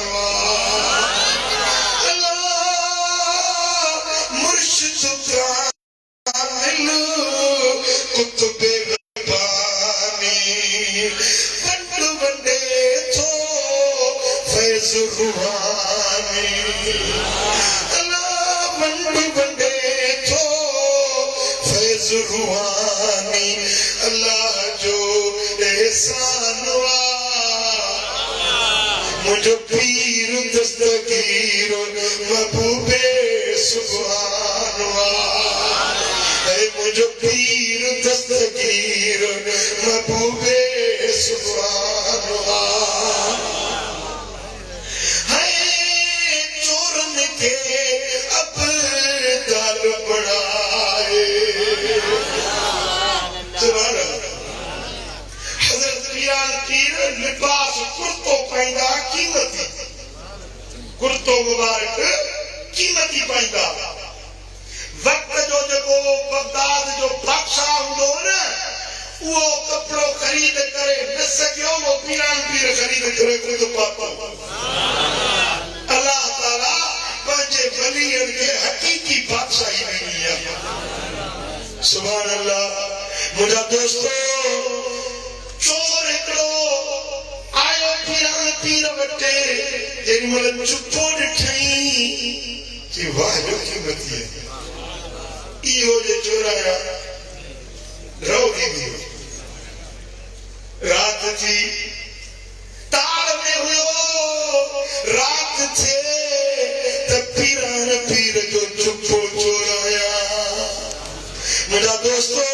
अल्लाह मुर्शिद कामिल कुतुबे रब्बानी वंड वंडे थो फैज़ रूहानी अल्लाह वंड वंडे थो फैज़ रूहानी अल्लाह जो एहसान मुझो पीर दस्तगीर महबूबे सुभान मुझो पीर दस्तगीर महबूबे सुभान है चोरन के अब दाल बढ़ाए हजरत बिलाल पीर लिबास कुर्तो पैदा कीमती कुर्तो मुबारक कीमती पैदा वक्त जो जेको बगदाद जो बादशाह हूंदो न वो कपड़ो खरीद करे न सकियो वो पीरान पीर खरीद करे खुद पातो अल्लाह ताला पंहिंजे वलियन के हकीकी बादशाही ॾिनी आहे सुभान अल्लाह मुंहिंजा दोस्तो चोर हिकिड़ो आयो पीरान पीर वटि जेॾी महिल चुपो ॾिठई कि वाह जो कीमती है इहो जे चोराया रहो थी रात जी तार में हुयो रात थे त पीरान पीर जो चुपो चोराया मुंहिंजा दोस्तो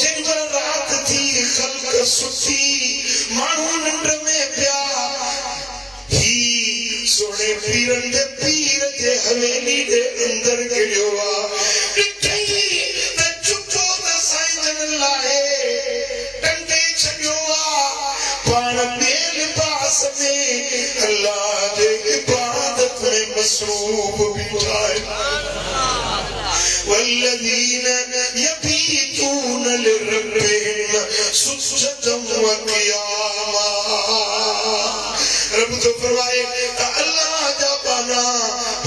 जिन पर रात थी ख़ल्क़ सुती माण्हू निंड में पिया ही सोने पीरन जे पीर जे हवेली जे अंदर गिरियो आहे अल्लाह जे इबादत में मसरूफ बिठाए वल्लज़ीन यबीतून लिरब्बिहिम सुज्जदन व क़ियामा रब तो फरमाए अल्लाह जा बाना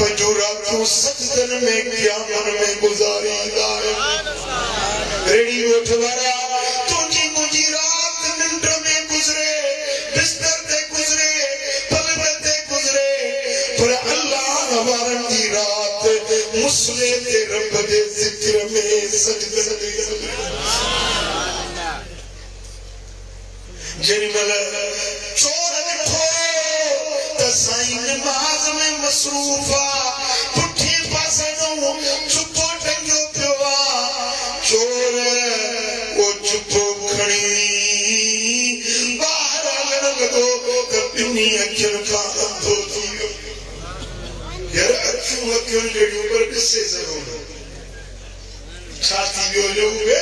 पंजूरा तू सजदन में क़यामत में गुजारींदा है रेडी उठ वारा तुझी मुझी रात निंड में गुजरे बिस्तर ते गुजरे वारन दी रात मुसले ते रब दे जिक्र में सजदन दे जेडी मल चोर ॾिठो त साईं नमाज में मसरूफा पुठी पासे नो चुपो टंगियो पियो चोर वो चुपो खणी बाहर हलण लॻो त ॿिन्ही अखियुनि खां अंधो थी वियो यार अखियूं अखियुनि जहिड़ियूं पर ॾिसे ज़रूर छा थी वियो जो उहे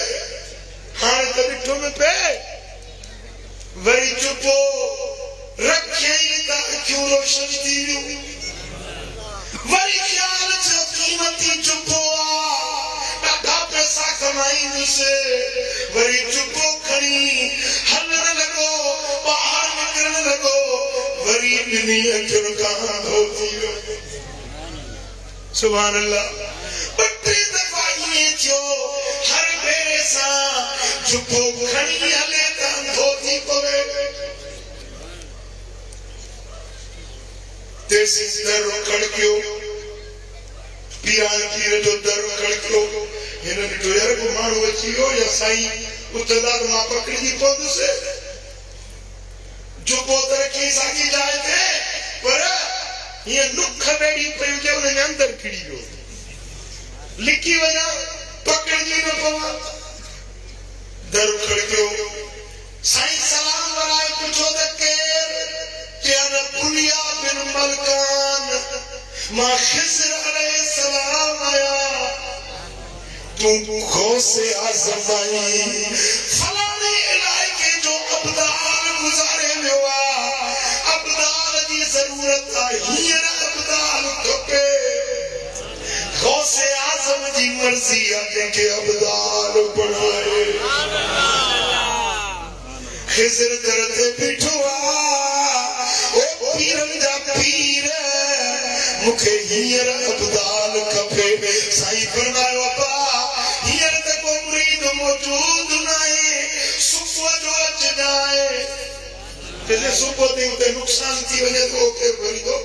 हाणे त ॾिठो में पए वरी चुपो रखियई त अखियूं रोशन थी वियूं वरी ख़्याल थियो कीमती चुपो आहे ॾाढा पैसा कमाईंदुसि वरी चुपो खणी हलण लॻो ॿाहिरि निकिरण लॻो वरी ॿिन्ही अखियुनि खां अंधो थी वियो सुभान अल्लाह ॿ-टे दफ़ा ईअं थियो हर भेरे सां चुपो खणी हले त अंधो थी पवे तेसी दर खड़कियो पीरान पीर जो दर खड़कियो हिन ॾिठो यार को माण्हू अची वियो या साईं उतदार मां पकड़जी पवंदुसि चुपो त रखी साॻी जाइ ते पर ये नुख बेड़ी पई जे उन अंदर खिड़ी वियो लिकी वञा पकड़जी न पवा दर खड़कियो साईं सलाम वराए पुछो त केर चयन बुनिया बिन मलकान मां खिज़र अलैहि सलाम आया तू गौसे आज़म आई फलाने इलाके जो अब्दाल गुजारे में हुआ अब्दाल की जरूरत आई हींअर अब्दाल खपे गौसे आज़म जी मर्जी आहे के अब्दाल बनाए खिज़र करते बिठुआ ओ पीरन जा पीर मुखे हींअर अब्दाल खपे साईं फरमायो अब्बा हींअर त को मुरीद मौजूद नाहे सुबुह जो अचना आहे तेरे सुबुह ते उते नुक़सान थी वञे तो के भरी दो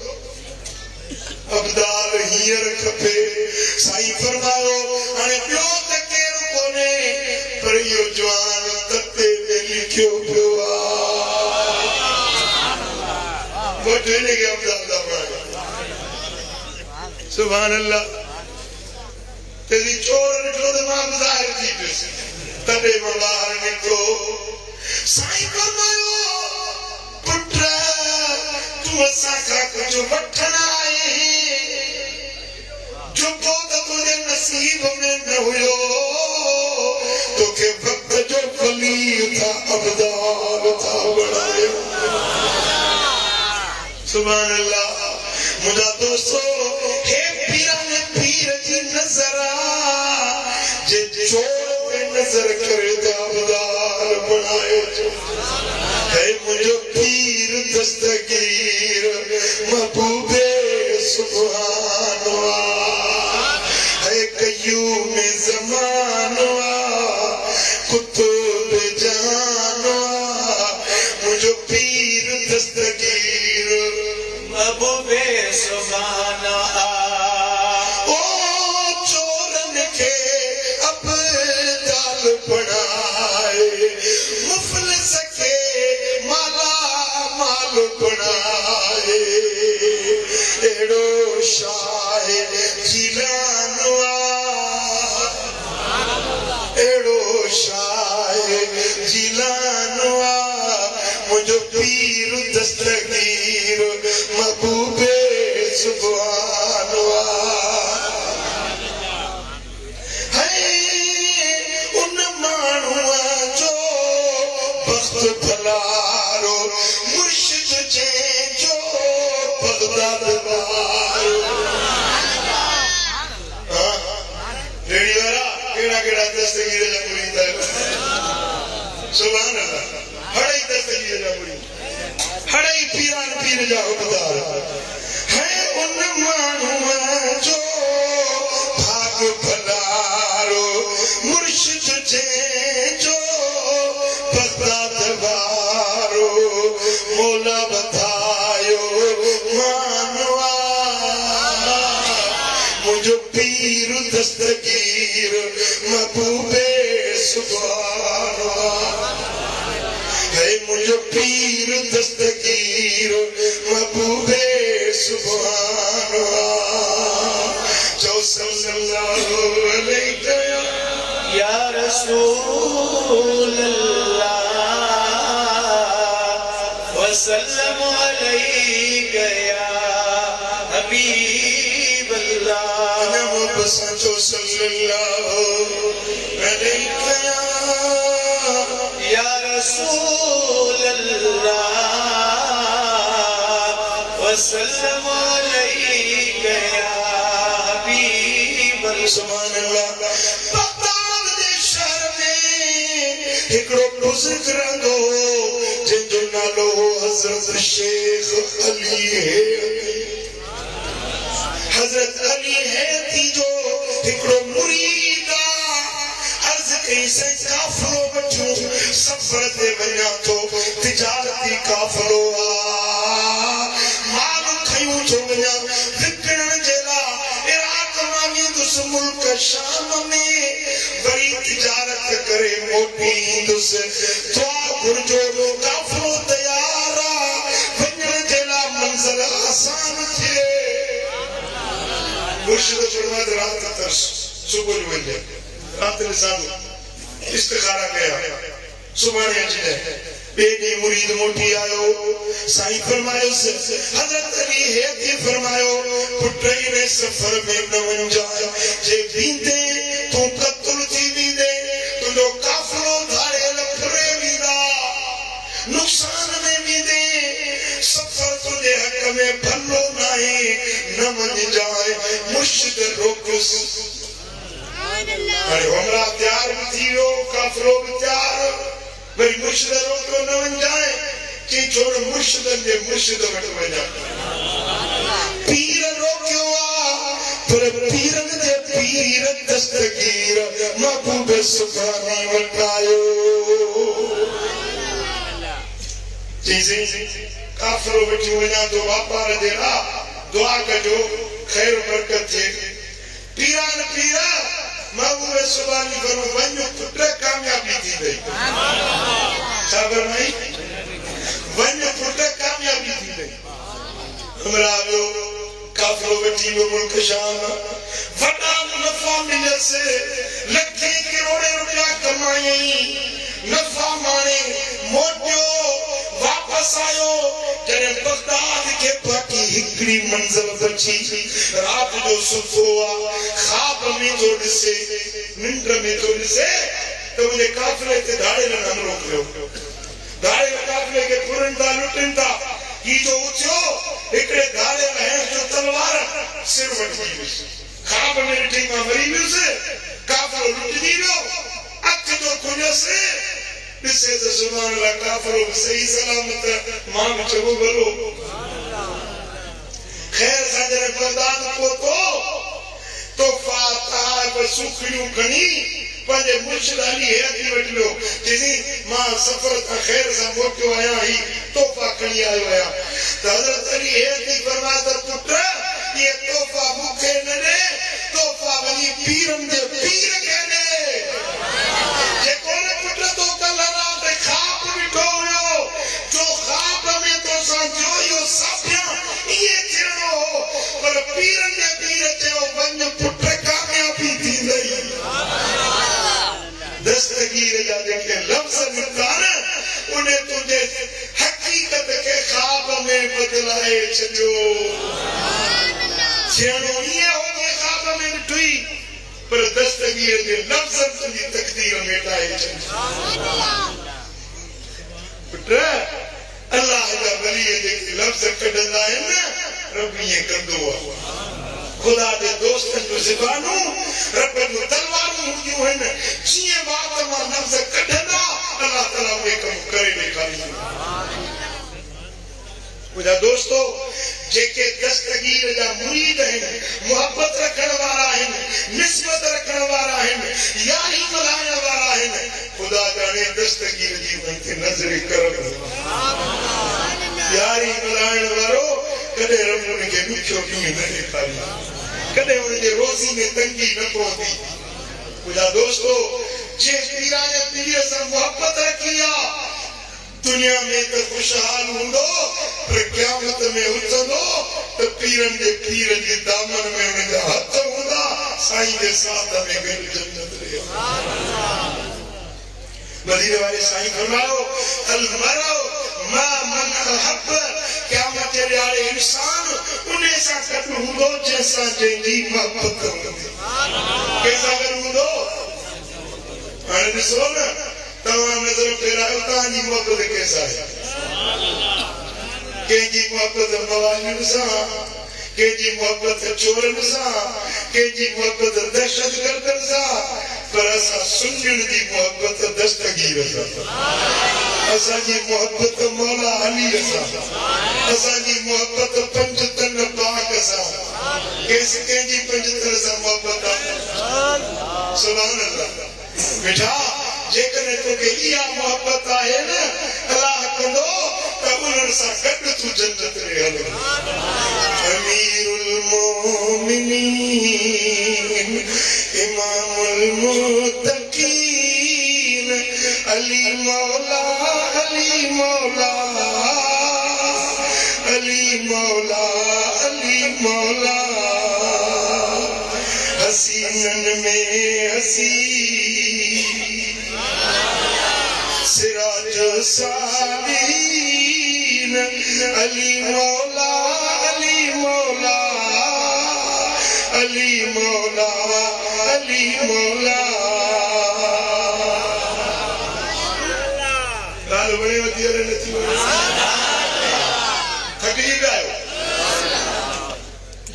अब्दाल हींअर खपे साईं फरमायो हाणे ॿियो त केरु कोन्हे पर इहो जवान तते में लिखियो पियो आहे वठने के अब्दाल दा बणायो सुभान अल्लाह तेरी चोर निकलो तो मां ज़ाहिर थी पिस तॾे मां ॿाहिरि निकितो साईं फरमायो पुट तू असां खां कुझु वठण आए जो तो तुझे नसीब में न हुयो तोखे वक्त जो वली था अब्दाल था बनायो सुभान अल्लाह मुझा दोस्तों हे पीरन पीर जी नजर जे चोर पे नजर करे तो अब्दाल बनाए है मुझो पीर दस्तगीर महबूबे सुभानवा है कयूम ज़मानवा कुतुब जानवा मुझो पीर दस्तगीर महबूबे सुभानवा ओ चोरन के अब्दाल बनाए मुफलिस के माला माल बनाए एड़ो शाह जिलानवा एड़ो शाह जिलानवा मुझो पीर दस्तगीर महबूबे सुभानवा है उन माण्हूअ जो बख़्त भलारो मुर्शिद जंहिंजो बग़दाद वारो रेडी वारा केड़ा केड़ा दस्तगीर जा मुरीद सुभान अल्लाह हड़ई दस्तगीर जा मुरीद हड़ई पीरान पीर जा हुकदार है उन माण्हूअ जो भाग भलारो मुर्शिद जंहिंजो बग़दाद वारो मौला बधायो मानवा मुझो पीर दस्तगीर महबूबे सुभानवा है मुझो पीर दस्तगीर महबूबे सुभानवा जो सल्लल्लाहु अलैहि या रसूल अल्लाह वसल्लम अलैका या हबीब अल्लाह नमो बसंतो सल्लल्लाहु अलैका या रसूल अल्लाह वसल्लम अलैका या हबीब अल्लाह सुभान अल्लाह बगदाद दे शहर में हिकड़ो बुजुर्ग रहंदो जिंजो नालो हजरत शेख अली है हजरत अली है थी जो हिकड़ो मुरीद अर्ज कई से काफिलो वठो सफर ते वञा तो तिजारती काफिलो माल खयूं थो वञा विकणण जे लाइ इराक मां वेंदुसि मुल्क शाम में वरी तिजारत करे मोटी ईंदुसि दुआ घुर्जो काफिलो तयार वञण जे लाइ मंज़िल आसान थिए मुर्शिद फरमाते रात तरस सुबह जो वञे रात ने साधु इस्तिखारा कया सुबह ने अची बेनी मुरीद मोटी आयो साईं फरमायो हजरत अली है फरमायो पुट ने सफर में न वञ जाए जे बींदे तू कत्ल थी भी दे तुझो काफिलो धारे लफड़े भी दा नुकसान में भी दे सफर तुझे हक में भलो नहीं न मन जाए मुर्शिद रोकुस अरे हमरा तैयार थी हो काफिलो तैयार वरी मुर्शिद रोको न मन जाए कि छोड़ मुर्शिद जे मुर्शिद वट वजा पीर रोकियो पर पीरन जे पीर दस्तगीर महबूब सुभानी वटायो जी काफिरो वठी वञा तो वापार जे ला दुआ कजो खैर बरकत थे पीरान पीरा महबूब सुभानी करो वञो पुट कामयाबी थी गई साबर नहीं वञो पुट कामयाबी थी गई हमरा आयो काफिरो वठी वो मुल्क शाम वडा नफा मिले से लखे करोड़े रुपया कमाई नफा माने मोटियो वापस आयो जने बगदाद के बाकी हिकड़ी मंजिल बची रात जो सुबह ख्वाब में तो दिसे निंद्र में तो दिसे तो मुझे काफिले ते धाड़े न हम रोक लो धाड़े काफिले के पुरंदा लुटिंदा ये जो उठो एकड़े धाड़े में जो तलवार सिर वठी ख्वाब में टिंगा मरी भी से काफिलो लुट दियो अख जो खुले से इसे तो सुभान अल्लाह काफिरो सही सलामत मां चबो बोलो खैर साजरे बगदाद को तो फाता पर सुखियो खणी पंजे मुर्शिद अली है की वठ लो जिसी मां सफर का खैर से मोटियो आया ही तोहफा खणी आयो आया तो हजरत अली है की फरमाता पुत्र ये तोहफा मुखे न दे तोहफा वली पीरन दे पीर के दे जे कोने पुत्र तो कल रात ख्वाब बिठो यो जो ख्वाब में तो जो यो साफिया ये थिनो पर पीरन दे पीर चयो वन पुत्र कामयाबी थी नहीं दस्तगीर जा जेके लफ्ज निकाल उन्हें तुझे हकीकत के ख्वाब में बदलाए छो थिनो ये हो के ख्वाब में ॾिठी पर दस्तगीर जे लफ्ज़ तुझी तकदीर मेटाए छो पुट अल्लाह जा वली जेके लफ्ज़ कढंदा आहिनि रब ये कंदो आहे खुदा दे दोस्तन जो ज़बानू रब जो तलवारूं हूंदियूं आहिनि जीअं बात मां लफ्ज़ कढंदा अल्लाह ताला उहे कम करे ॾेखारींदो मुझा दोस्तों जेके दस्तगीर जा मुरीद आहिनि मोहब्बत रखण वारा आहिनि निस्बत रखण वारा आहिनि यारी मल्हाइण वारा आहिनि खुदा जाने दस्तगीर जी उनखे नज़र करम यारी मल्हाइण वारो कॾहिं रब उनखे ॾुखियो ॾींहुं न ॾेखारींदो कॾहिं उनजे रोज़ी में तंगी न पवंदी मुझा दोस्तों जे पीराने पीर सां मोहब्बत रखी आहे दुनिया में तो खुशहाल हूंदो पर क़यामत में उथंदो तो पीरन जे पीर जे दामन में उनजा हथ हूंदा साईं जे साथ में गॾु जन्नत रहे मदीने वाले साईं फरमायो अल मरो मा मन हब क़यामत जे ॾियारे इंसान उन्हे सां गॾु हूंदो जंहिंसां जंहिंजी मोहबत हूंदी कंहिंसां गॾु हूंदो हाणे ॾिसो न तव्हां नज़र फेरायो तव्हांजी मोहबत कैसा है कंहिंजी मोहबत मवालियुनि सां कंहिंजी मोहबत चोरनि सां कंहिंजी मोहबत दहशतगर्दनि सां पर असां सुन्नियुनि जी मोहबत दस्तगीर सां असांजी मोहबत मौला अलीअ सां असांजी मोहबत पंज तन पाक सां कंहिंजी पंज तन सां मोहबत आहे सुभान अल्लाह बेटा जेकॾहिं तोखे इहा मोहबत आहे न अलाह कंदो त उन्हनि सां गॾु तूं जन्नत में हलो अमीरुल मोमिनीन इमामुल मुत्तकीन अली मौला अली मौला अली मौला अली मौला हसीनन में हसी सिराज सालीन अली मौला अली मौला अली मौला अली मौला गाल बड़े होती है नची थकी गए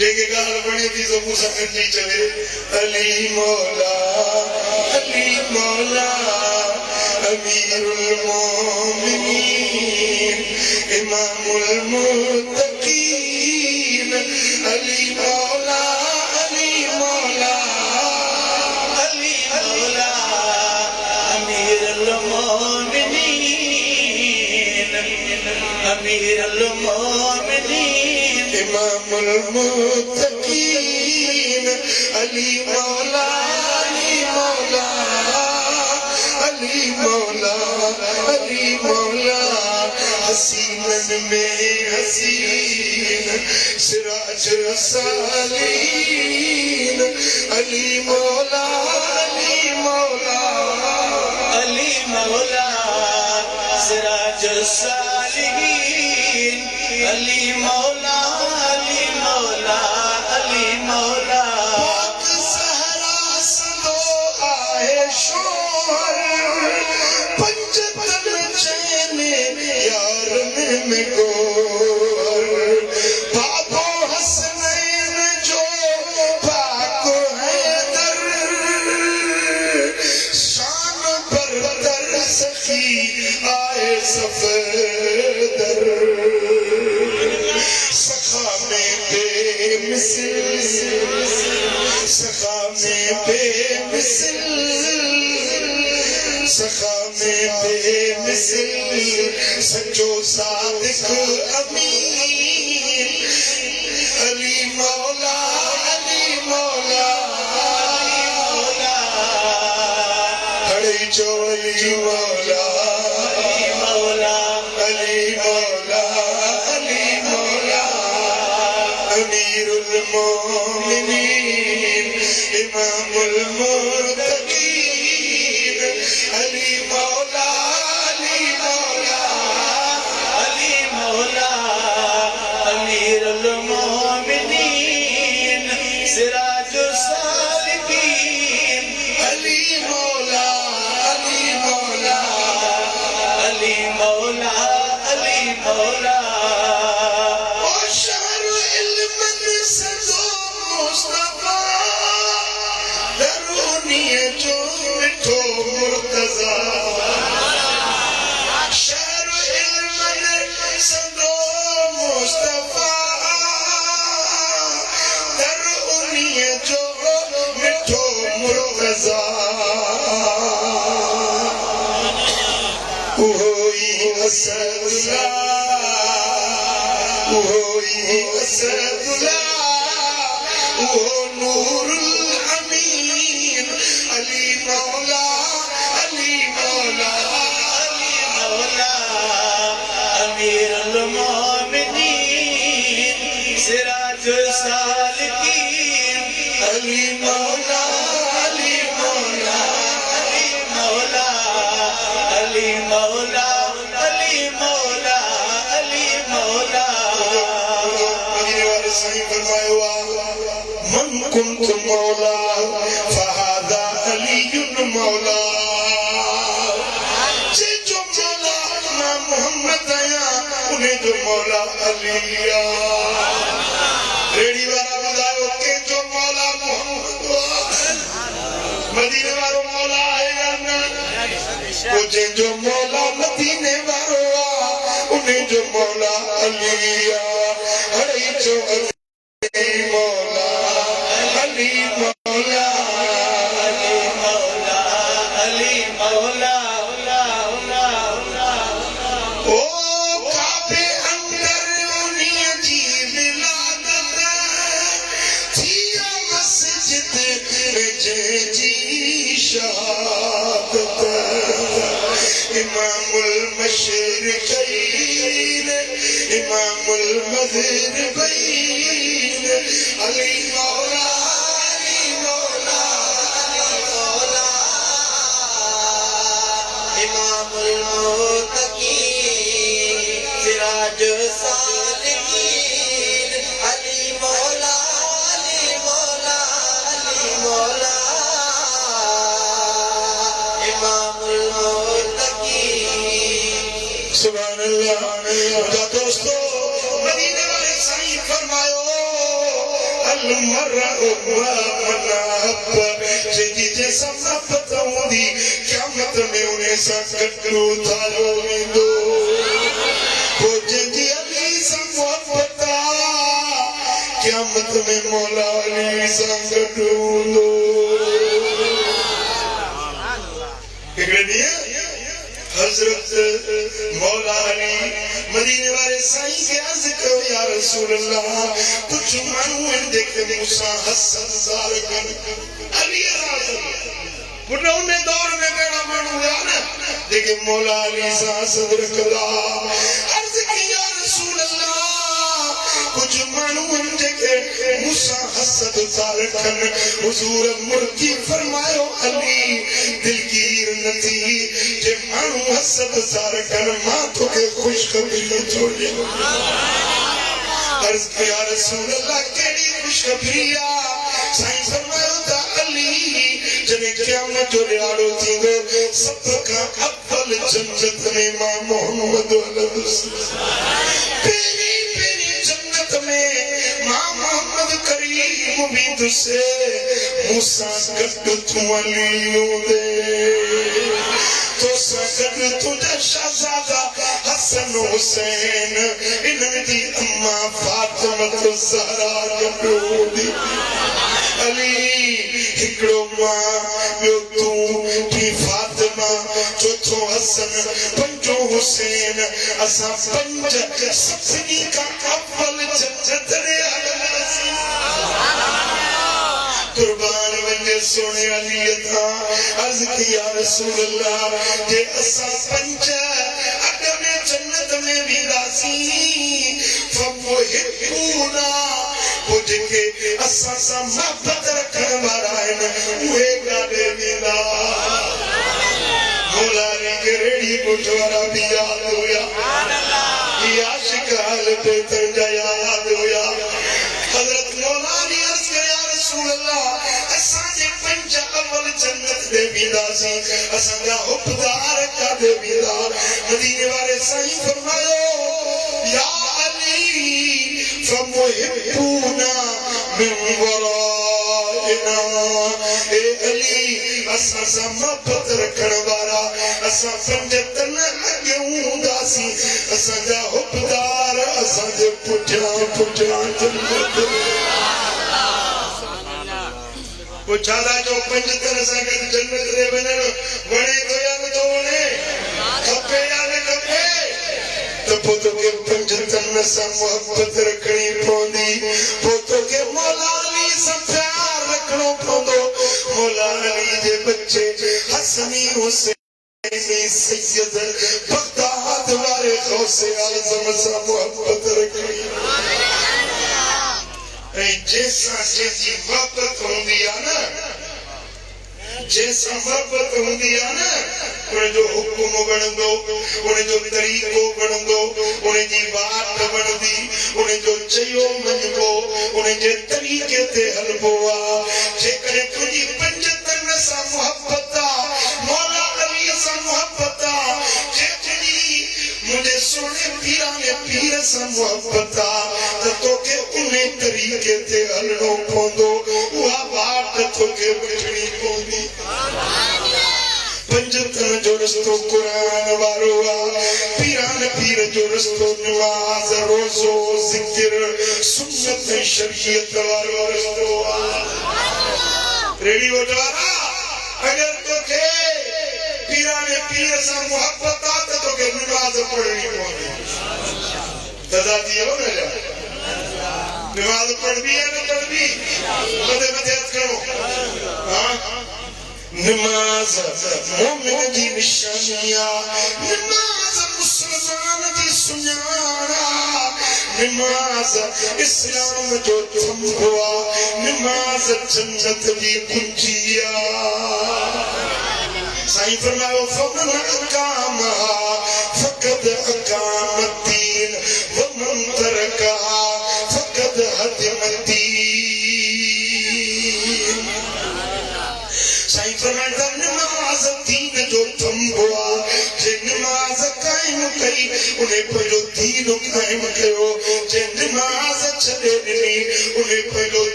जेके गाल बड़ी थी तो मूसा करनी चले अली मौला अमीरुल मोमिनीन इमामुल मुत्तकीन अली मौला अमीरुल मोमिनीन इमामुल मुत्तकीन अली मौला हसीनन में हसीन सिराज सालीन अली मौला सिराज सालीन अली मौला पाक सहरा सदो आए शोर पंजतन चैने यार में गोर बाबो हसनैन जो पाको है दर शान बरतर सखी आए सफदर सखा में बेमिसल सच्चो सादिक अमीन अली मौला खड़े जो अली मौला अमीरुल मोमिनीन इमामुल मुत्तकीन अली मौला अमीरुल मोमिनीन सिराज सालिकीन अली मौला अमीरुल मोमिनीन सिराज सालिकीन अली मौला मन कुंत मौला फहादा अलीयुन मौला जो मौला ना मोहम्मद आया उन्हें जो मौला अलिया रेडी वाला बताओ के जो मौला मोहम्मद मदीने वाला मौला है ना मुझे जो मौला मदीने वाला उन्हें जो मौला अलिया अरे जो इमामुल मशरिक़ैन इमामुल मग़रिबैन अली मौला इमामुल मुत्तकीन सिराज सालिकीन अली मौला सुभान अल्लाह। दोस्तों मदीने वाले साईं फरमायो जैसा मोहब्बत होंदी क़यामत में उन्हें सा कटरू थालो वेंदो वो जंजी अली सा मोहब्बत क़यामत में मौला अली सा कटरू हजरत मौला अली मदीने वाले साईं के अर्ज करो या रसूल अल्लाह कुछ मानू देखे मूसा हसन जार कर अली पुनः उन्हें दौर में गड़ा मानू यार देखे मौला अली सा सदर कला अर्ज किया रसूल अल्लाह कुछ मानू देखे मूसा हसन जार कर हुजूर मुर्गी फरमायो अली दिलगीर नथी जे मानू हसद जार कर मां तो के खुशखबरी छोड़े अर्ज किया रसूल अल्लाह केड़ी खुशखबरी साईं फरमायो ता अली जने क़यामत जो रियाड़ो थींदो सब का अव्वल जन्नत में मां मोहम्मद पेरी पेरी जन्नत में मां मोहम्मद करीम भी तुसे मूसा गड्ड तू अली दे तो सगद तुझा शहजादा हसन हुसैन इनकी अम्मा फातिमा ज़हरा गडोदी अली हिकड़ो मां ॿियो तूं की फातिमा चौथो हसन पंजो हुसैन असां पंज सभिनी खां अव्वल जन्नत ॾे हलंदासीं कुर्बान वंजे सोने अली था अर्ज किया रसूल अल्लाह जे असां पंज अगमे जन्नत में वेंदासी फमुहिबूना वो जेके असां सां मोहब्बत रखण वारा आहिनि उहे काॾे वेंदा मौला अली के रेड़ी ॻोठ वारा बि यादि हुया आशिक हाल बेतन जा यादि हुया हज़रत मौला अली अर्ज़ कया रसूल अल्लाह असांजे पंज अव्वल जन्नत दे वेंदासीं असांजा हुबदार काॾे वेंदा मदीने वाले साईं फरमायो या अली फमुहिबूना मिन वराइना ए अली असां सां मोहब्बत रखण वारा असां पंज तन अॻे हूंदासीं असांजा हुबदार असांजे पुठियां पुठियां जन्नत पुछादा जो पंज तन सां गॾु जन्नत ॾे वञण वणे थो या नथो वणे खपे या न खपे तो पोइ पंज तन सां मोहब्बत रखणी पवंदी पोइ तोखे मौला अली सां प्यार रखणो पवंदो मौला अली जे बच्चे हसनी हुसैन सैयद बगदाद वाले गौसे आज़म सां मोहब्बत रखणी जैसा जैसी मोहब्बत होंदी है ना जैसा मोहब्बत होंदी है ना उन्हें जो हुक्म बनंदो उन्हें जो तरीको बनंदो उन्हें जी बात बनदी उन्हें जो चयो मनबो उन्हें जे तरीके ते हलबो जे करे तुझी पंज तन सां मोहब्बत मौला अली सां मोहब्बत जे तुझी मुझे सोने पीरा ने पीर सां मोहब्बत तो तोखे उन्हें तरीके ते हलणो पवंदो उहा बात तोखे वठणी पवंदी पंज तन जो रस्तो कुरान वारो पीरान पीर जो रस्तो नमाज रोज़ो जिक्र सुन्नत शरीयत वारो रस्तो रेडी वठवारा अगर तोखे पीरान पीर सां मोहब्बत तो तोखे नमाज पढ़णी पवंदी सदा दियो न नमाज पढ़बी है न पढ़बी मदे मदे करो हां नमाज मोमिन की निशानिया नमाज मुसलमान की सुनारा नमाज इस्लाम जो थंबवा नमाज जन्नत की कुंजिया साईं फरमायो फमन अकाम फकद अकामतीन वमन तरका फकद हदमती साईं फरमाता नमाज दीन जो थंबवा जे नमाज कायम कई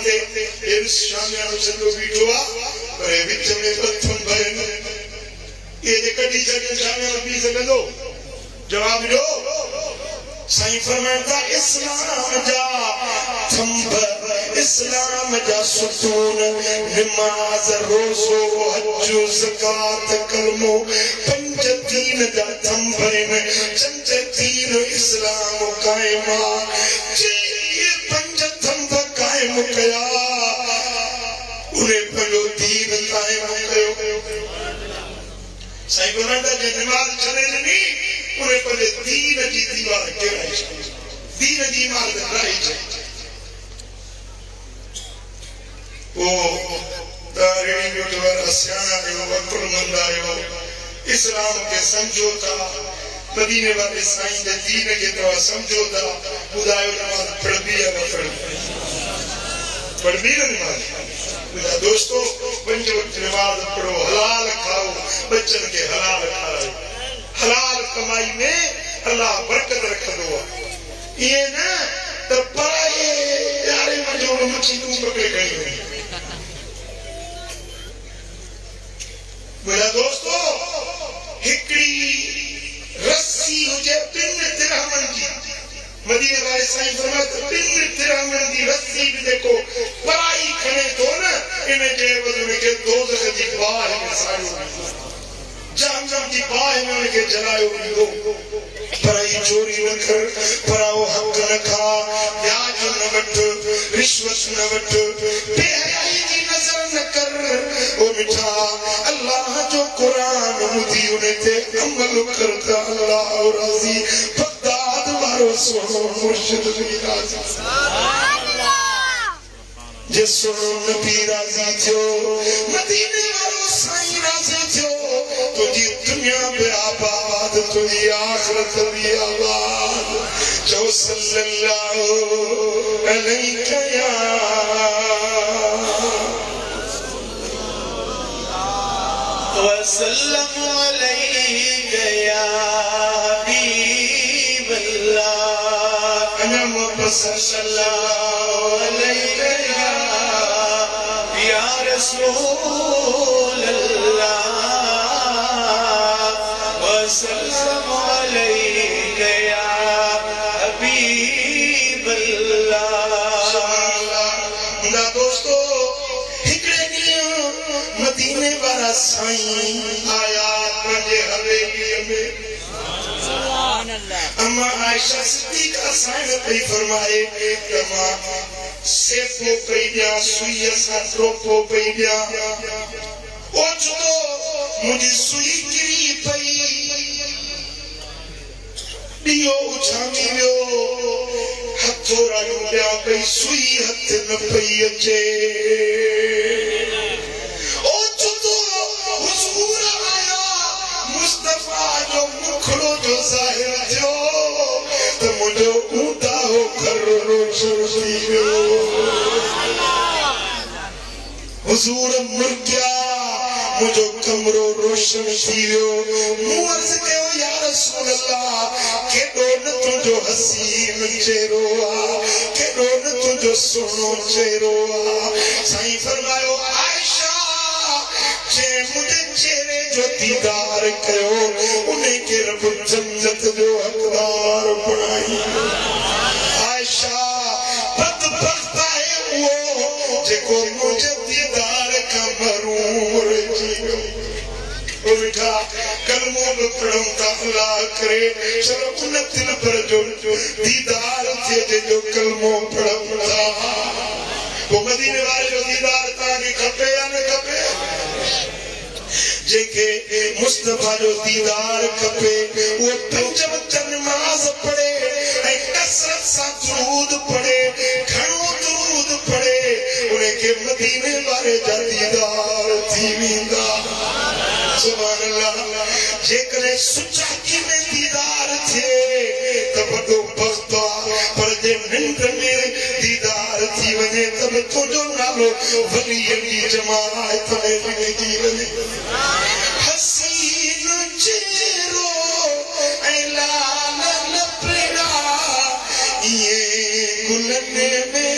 मथे इस शामियानो चलो बीठो आ पर विच में पथन भयन ये जे कडी जगह शामियानो पी सकंदो जवाब दो साईं फरमाता इस्लाम जा थंब इस्लाम जा सुतून नमाज रोज़ो हज ज़कात कलमो पंज दीन जा थंब चंद दीन इस्लाम कायमा जे ये पंज थंब कायम कया उन्हें पंजो दीन कायम कयो साईं फरमाता जे नमाज छड़े नहीं उन्हें पहले दीन की दीवार गिराई दीन की इमारत गिराई वो तारीनी गुरुद्वारा सियाना जो अकुलमंद आयो इस्लाम के समझौता मदीने वाले साईं के दीन के तो समझौता बुधायो नमाज पढ़बी है न पढ़बी नमाज बुधा दोस्तों पंज वक्त नमाज पढ़ो हलाल खाओ बच्चन के हलाल खाओ हलाल कमाई में अल्लाह बरकत रखदो ये ना तो पाए यारे मजो मच्छी तू पकड़े गई मेरा दोस्तों हिकड़ी रस्सी हुजे पिन तिरहमन की मदीने वाले साईं फरमाते पिन तिरहमन की रस्सी भी देखो पराई खने तो ना इन्हें के बदले के दोज़ख की बाह में साड़ो जहन्नम की बाह में उनके जलायो दो पराई चोरी न कर पराओ हक न खा ब्याज न वठ रिश्वत न वठ बेहयाई की नजर न कर ओ मिठा अल्लाह जो कुरान मुदी उन्हें ते अमल करता अल्लाह राजी बगदाद वारो सोनो मुर्शिद भी राजी जे सोनो नबी राजी थियो मदीने वारो साईं राजी थियो तो जी दुनिया पे आबाद तो ये आखिरत भी आबाद जो सल्लल्लाहु अलैहि या वसल्लम अलैहि या हबीब अल्लाह अना मोहम्मद सल्लल्लाहु अलैहि या रसूल अल्लाह वसल्लम अलैहि या हबीब अल्लाह ना दोस्तों हिकड़े ॾींहुं मदीने वारा साईं आया पंहिंजे हवेलीअ में अम्मा आयशा सिद्दीक़ा साहिब पई फरमाए त मां सेफो पई ॾियां सुईअ सां ट्रोपो पई ॾियां ओचितो मुंहिंजी सुई किरी पई ॾियो उछामी वियो हथोरायूं ॾियां पई सुई हथ न पई अचे ओचितो हुज़ूर आया मुस्तफ़ा जो मुखड़ो जो ज़ाहिर थियो त मुंहिंजो ऊंधा हो घर रोशन थी वियो हुज़ूर मुड़ गया मुझो कमरो रोशन थी वियो मूं अर्ज़ कयो या रसूल अल्लाह केॾो न तुंहिंजो हसीन चेहरो आहे केॾो न तुंहिंजो सुहिणो चेहरो आहे साईं फरमायो आयशा जे मुंहिंजे चेहरे जो दीदार कयो उन खे रब जन्नत जो हक़दार बणाई आयशा बदबख्त आहे उहो जेको मुंहिंजे दीदार खां महरूम रहिजी वियो मिठा कलमो बि पढ़ूं था अल्लाह करे चलो उन दिल पर जो दीदार थिए जंहिंजो कलमो पढ़ूं था पोइ मदीने वारे जो दीदार तव्हांखे खपे या न खपे जेके मुस्तफा जो दीदार खपे वो पंज वक्त नमाज पढ़े ऐं कसरत सां दुरूद पढ़े घणो दुरूद पढ़े उन्हें के मदीने वारे जा दीदार थी वेंदा सुभान अल्लाह जेकॾहिं सुचाकी में दीदार थिए त वॾो बख़्त आहे पर जे निंड में दीदार थी वञे त तुंहिंजो नालो वलीअ जी जमात में लिखी वञे हसीन चेहरो ऐं लाल लपड़ा इहे गुलनि में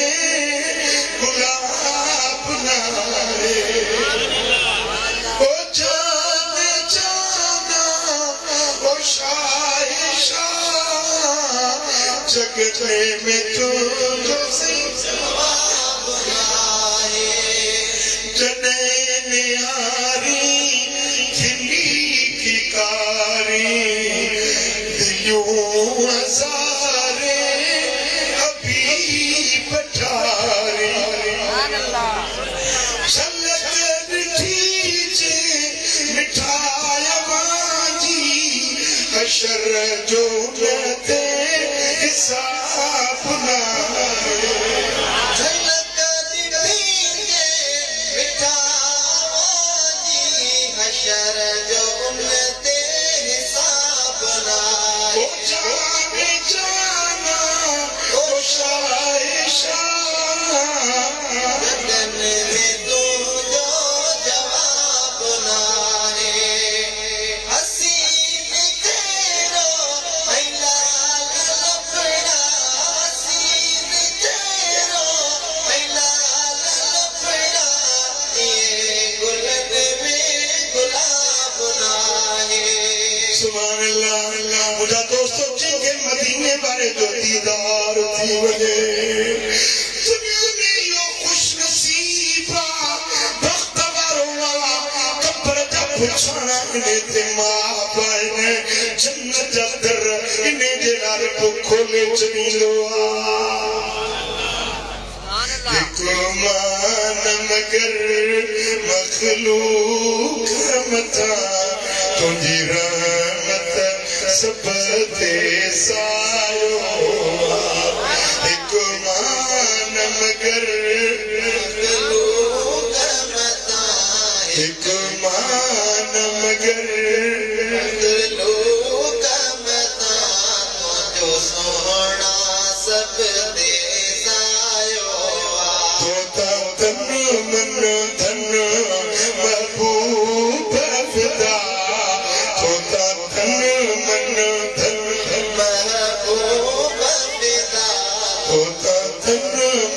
गुलाब में तो जो सही जने निहारी खिली की कारी दियों हजारे अभी पठारी झलक ॾिठी मिठाया वांजी हशर जो ते हिसाब ना मुझा दोस्तों जिनके मदीने वाले जो दीदार थी वजे दुनिया में यो खुश नसीबा बख्तवर वाला कब्र का पुछाना इन्हें ते माँ पाए ने जन्नत जा दर इन्हें जे नाल को खोले चमीलो एक मान मगर मखलूक मता तुझी रहमत सब ते सायो एक मान मगर एक मान मगर तोता तन मन धन महबूब फिदा तोता तन मन धन महबूब फिदा तोता तन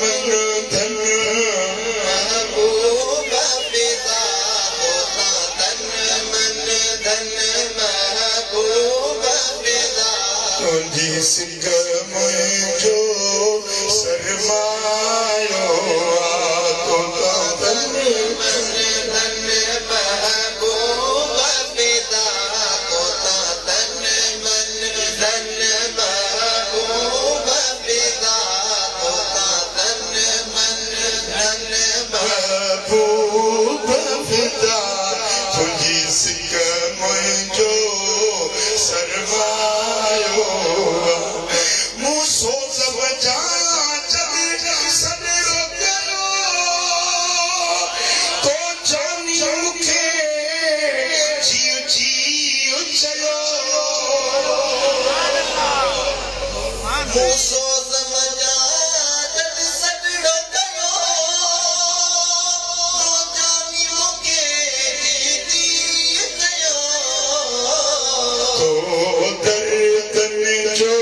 मन धन महबूब फिदा तोता तन मन धन महबूब फिदा तुझी सिक मुझो सरमायो तोता तन मन धन महबूब फिदा तोता तन मन धन महबूब फिदा तोता तन मन धन महबूब फिदा तुझी सिक मुझो सरमायो मुँह सोच बजा जब सदरो करो तो जानी मुखे जियो जियो चलो मुँह सोच बजा जब सदरो करो तो जानी मुखे जियो चलो तो दर्दन जो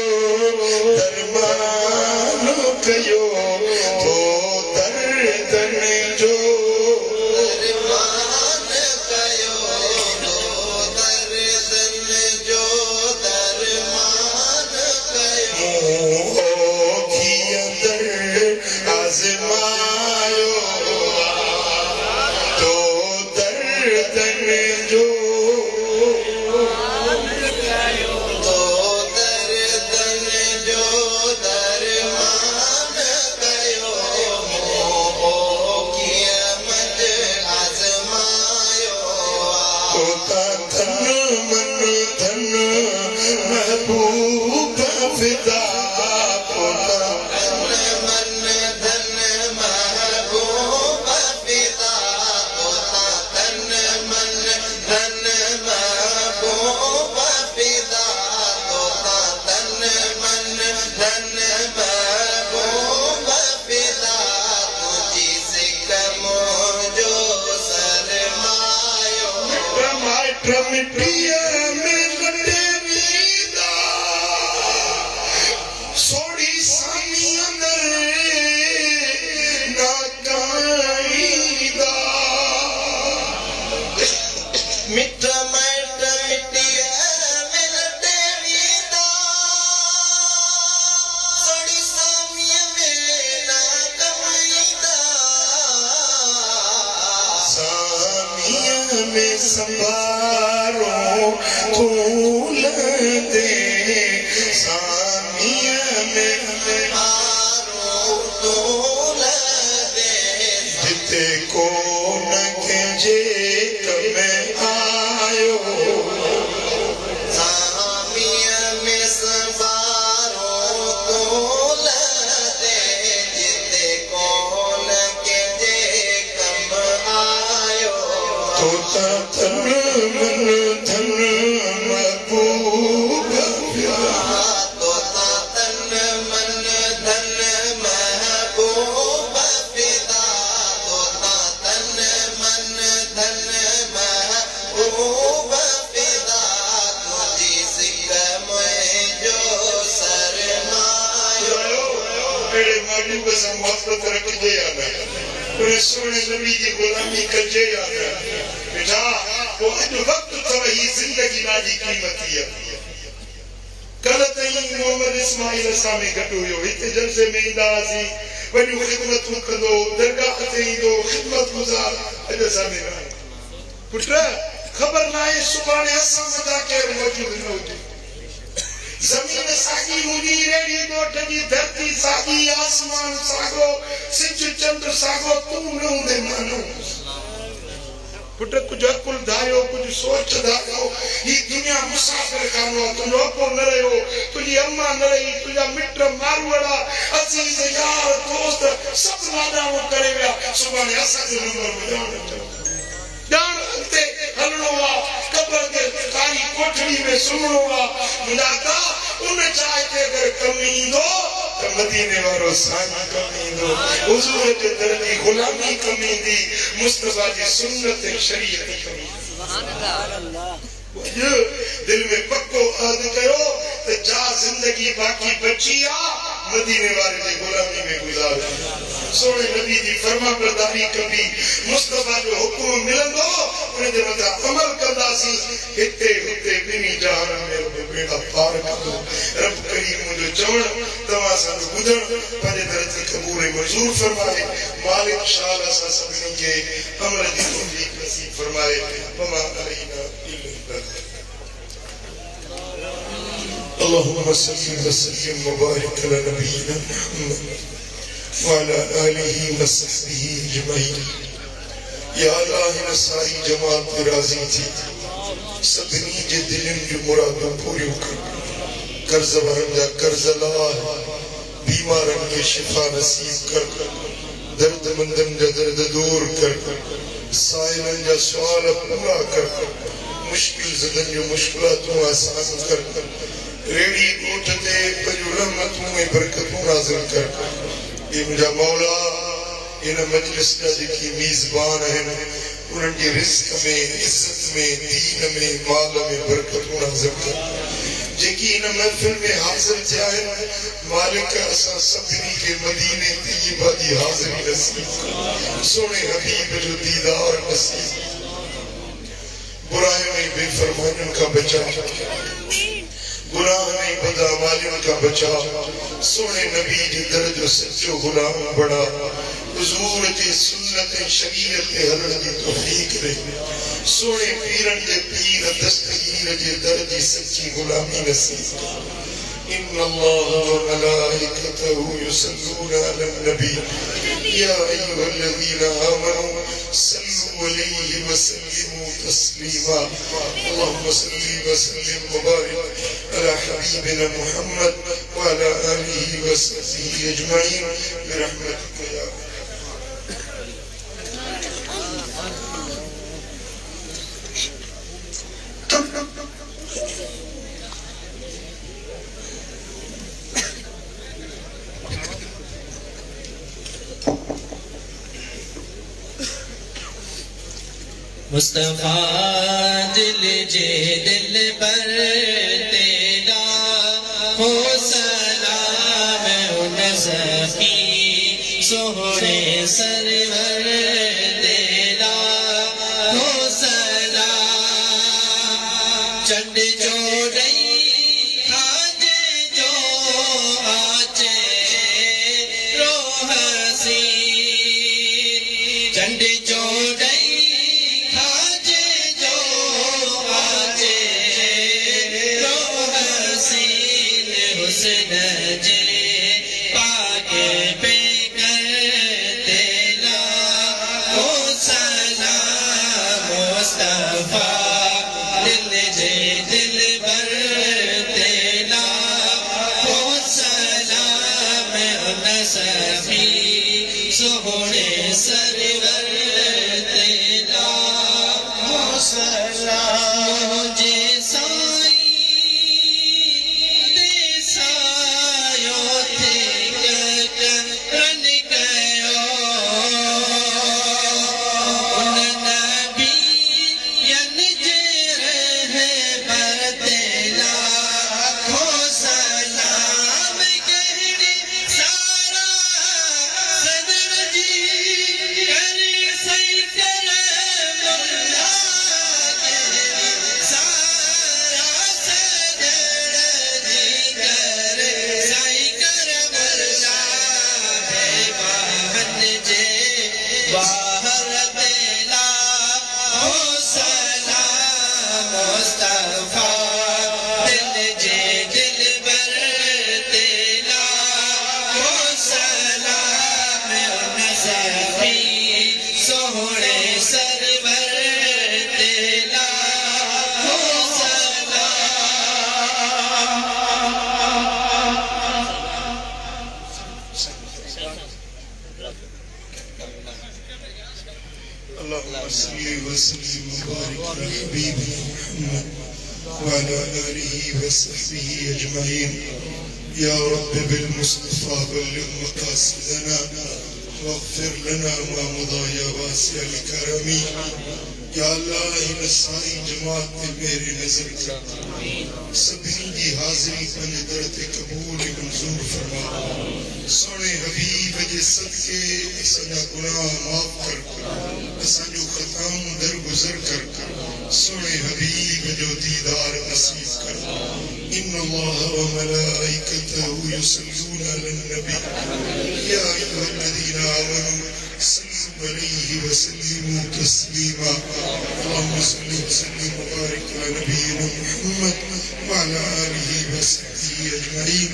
दरमान कयो तो दर्दन जो दरमान कयो तो दर्दन जो दरमान कयो मोखी अंदर आजमायो तो दर्दन जो तो दर्दन जो दरमान कयो क़यामत आज़मायो तोता तन मन धन महबूब फिदा तोता तन मन धन महबूब फिदा तोता तन मन धन महबूब फिदा तोता तन मन धन महबूब फिदा तुझी सिक मुझो सरमायो टमाटर मिट्टिया में गड्ढे वीदा सोड़ी सामी अंदर ना काईदा मिट्टा मैट मिट्टिया में गड्ढे वीदा सोड़ी में संभारो तूल दे सामिया में संभारो तूल दे जिते को न के जे कमें आयो सामिया में संभारो तूल दे जिते कौन के जे कम आयो तो तन मन धन महबूब तो तन मन धन महबूब फिदा तो तन मन धन महबूब फिदा तुझी सिकम जो सरमायो मेरे महबूब से मोहब्बत रखजे आना पूरे सोने नबी की गुलामी कजे आना बेटा वो अॼु वक्त अथव ही जिंदगी नाजी क़ीमती है कल ताईं मोहम्मद इस्माइल असां में गॾु हुयो हिते जलसे में ईंदा हुआसीं वॾियूं ख़िदमतूं कंदो दरगाह ते ईंदो ख़िदमत गुज़ार अॼु असां में न आहे पुट ख़बर न आहे सुभाणे असां वॾा केरु मौजूदु न हुजे ज़मीन साॻी हूंदी रेड़ी ॻोठ जी धरती साॻी आसमान साॻो सिज चंड साॻो तूं न हूंदे मानो पुट कुछ अकुल धारियो कुछ सोच धारियो ही दुनिया मुसाफिर खानो तुझो को न रहियो तुझी अम्मा न रही तुझा मिट मारवड़ा अजीज यार दोस्त सब लाडाओ करे विया सुभाणे असां जो नंबर ॿुधाइणो ॼाण अॻिते हलणो आहे कब्र जे कारी कोठड़ी में सुम्हणो आहे मुंहिंजा उन चाह ते अगरि कमु ईंदो त मदीने वारो साईं कमु ईंदो हुज़ूर जे दर जी ग़ुलामी कमु ईंदी मुस्तफ़ा जी सुन्नत ऐं शरीयत कमु ईंदी दिल में पक्को अहद कयो त जा जिंदगी बाक़ी बची आहे मदीने वारे जी ग़ुलामी में गुज़ार सोने नबी जी फरमा बरदारी कबी मुस्तफ़ा जो हुक्म मिलंदो उन जे मथां अमल कंदासीं हिते हुते ॿिन्ही जहान में बेड़ा पार कंदो रब करीम मुंहिंजो चवण तव्हां सां ॿुधण पंहिंजे दर ते क़बूल ऐं मंज़ूर फरमाए मालिक शाह असां सभिनी खे अमल जी तौफ़ीक़ नसीब फरमाए वमा अलैना इल्ला اللهم صل وسلم وبارك على نبينا محمد وعلى آله وصحبه أجمعين या अल्लाह हिन सारी जमात ते राज़ी थी सभिनी जे दिलनि जूं मुरादूं पूरियूं कर कर्ज़ वारनि जा कर्ज़ लाह बीमारनि खे शिफ़ा नसीब कर दर्दमंदनि जा दर्द दूर कर साइलनि जा सुवाल पूरा कर मुश्किल ज़दनि जूं मुश्किलातूं आसान कर रेड़ी ॻोठ ते पंहिंजूं रहमतूं ऐं बरकतूं नाज़िल कर हे मुंहिंजा मौला इन मजलिस जा जेकी मेज़बान आहिनि उन्हनि जे रिज़्क़ में इज़्ज़त में दीन में माल में बरकतूं नाज़िल कर जेकी इन महफ़िल में हाज़िर थिया आहिनि मालिक असां सभिनी खे मदीने तैयबा जी हाज़िरी नसीब कर सोने हबीब जो दीदार नसीब बुराइयों ऐं बेफ़रमानियों खां बचा गुनाह नहीं बदा मालियों का बचा सोने नबी जी दर जो सच्चो गुलाम बड़ा हुजूर जी सुन्नत शरीयत के हलण जी तौफीक दे सोने पीरन जे पीर दस्तगीर जे दर जी सच्ची गुलामी नसीब إن الله وملائكته يصلون على النبي يا أيها الذين آمنوا صلوا عليه وسلموا تسليما اللهم صل وسلم وبارك على حبيبنا محمد وعلى آله وصحبه أجمعين برحمتك يا رب मुस्तफा दिल जे दिल पर तेरा हो सलाम उन सकी सोहरे सरवर तेरा हो सलाम चंड जो रही खाज जो आचे रोहसी चंड जो रही खाजे अल्लाहुम्मा सल्ली व सल्लिम व बारिक अला हबीबिना मुहम्मद व अला आलिहि व सहबिहि अजमईन या रब्ब बिल मुस्तफा बल्लिग मकासिदना वग़फिर लना मा मदा या वासिअल करमी या अल्लाह इन सारी जमात में मेरी नजर कर सभी की हाजिरी पंज दरत कबूल मंजूर फरमा सोने हबीब जे सदके असांजा गुनाह माफ कर असांजो खताम दरगुजर कर सोने हबीब जो दीदार नसीब कर इन्न अल्लाह व मलाइकतहु युसल्लूना अलन नबी या अय्युहल्लज़ीना आमनू सल्लु अलैहि व सल्लिमू तस्लीमा अल्लाहुम्मा सल्लि व सल्लिम व बारिक अला नबियिना मुहम्मद व अला आलिहि व सहबिहि अजमईन।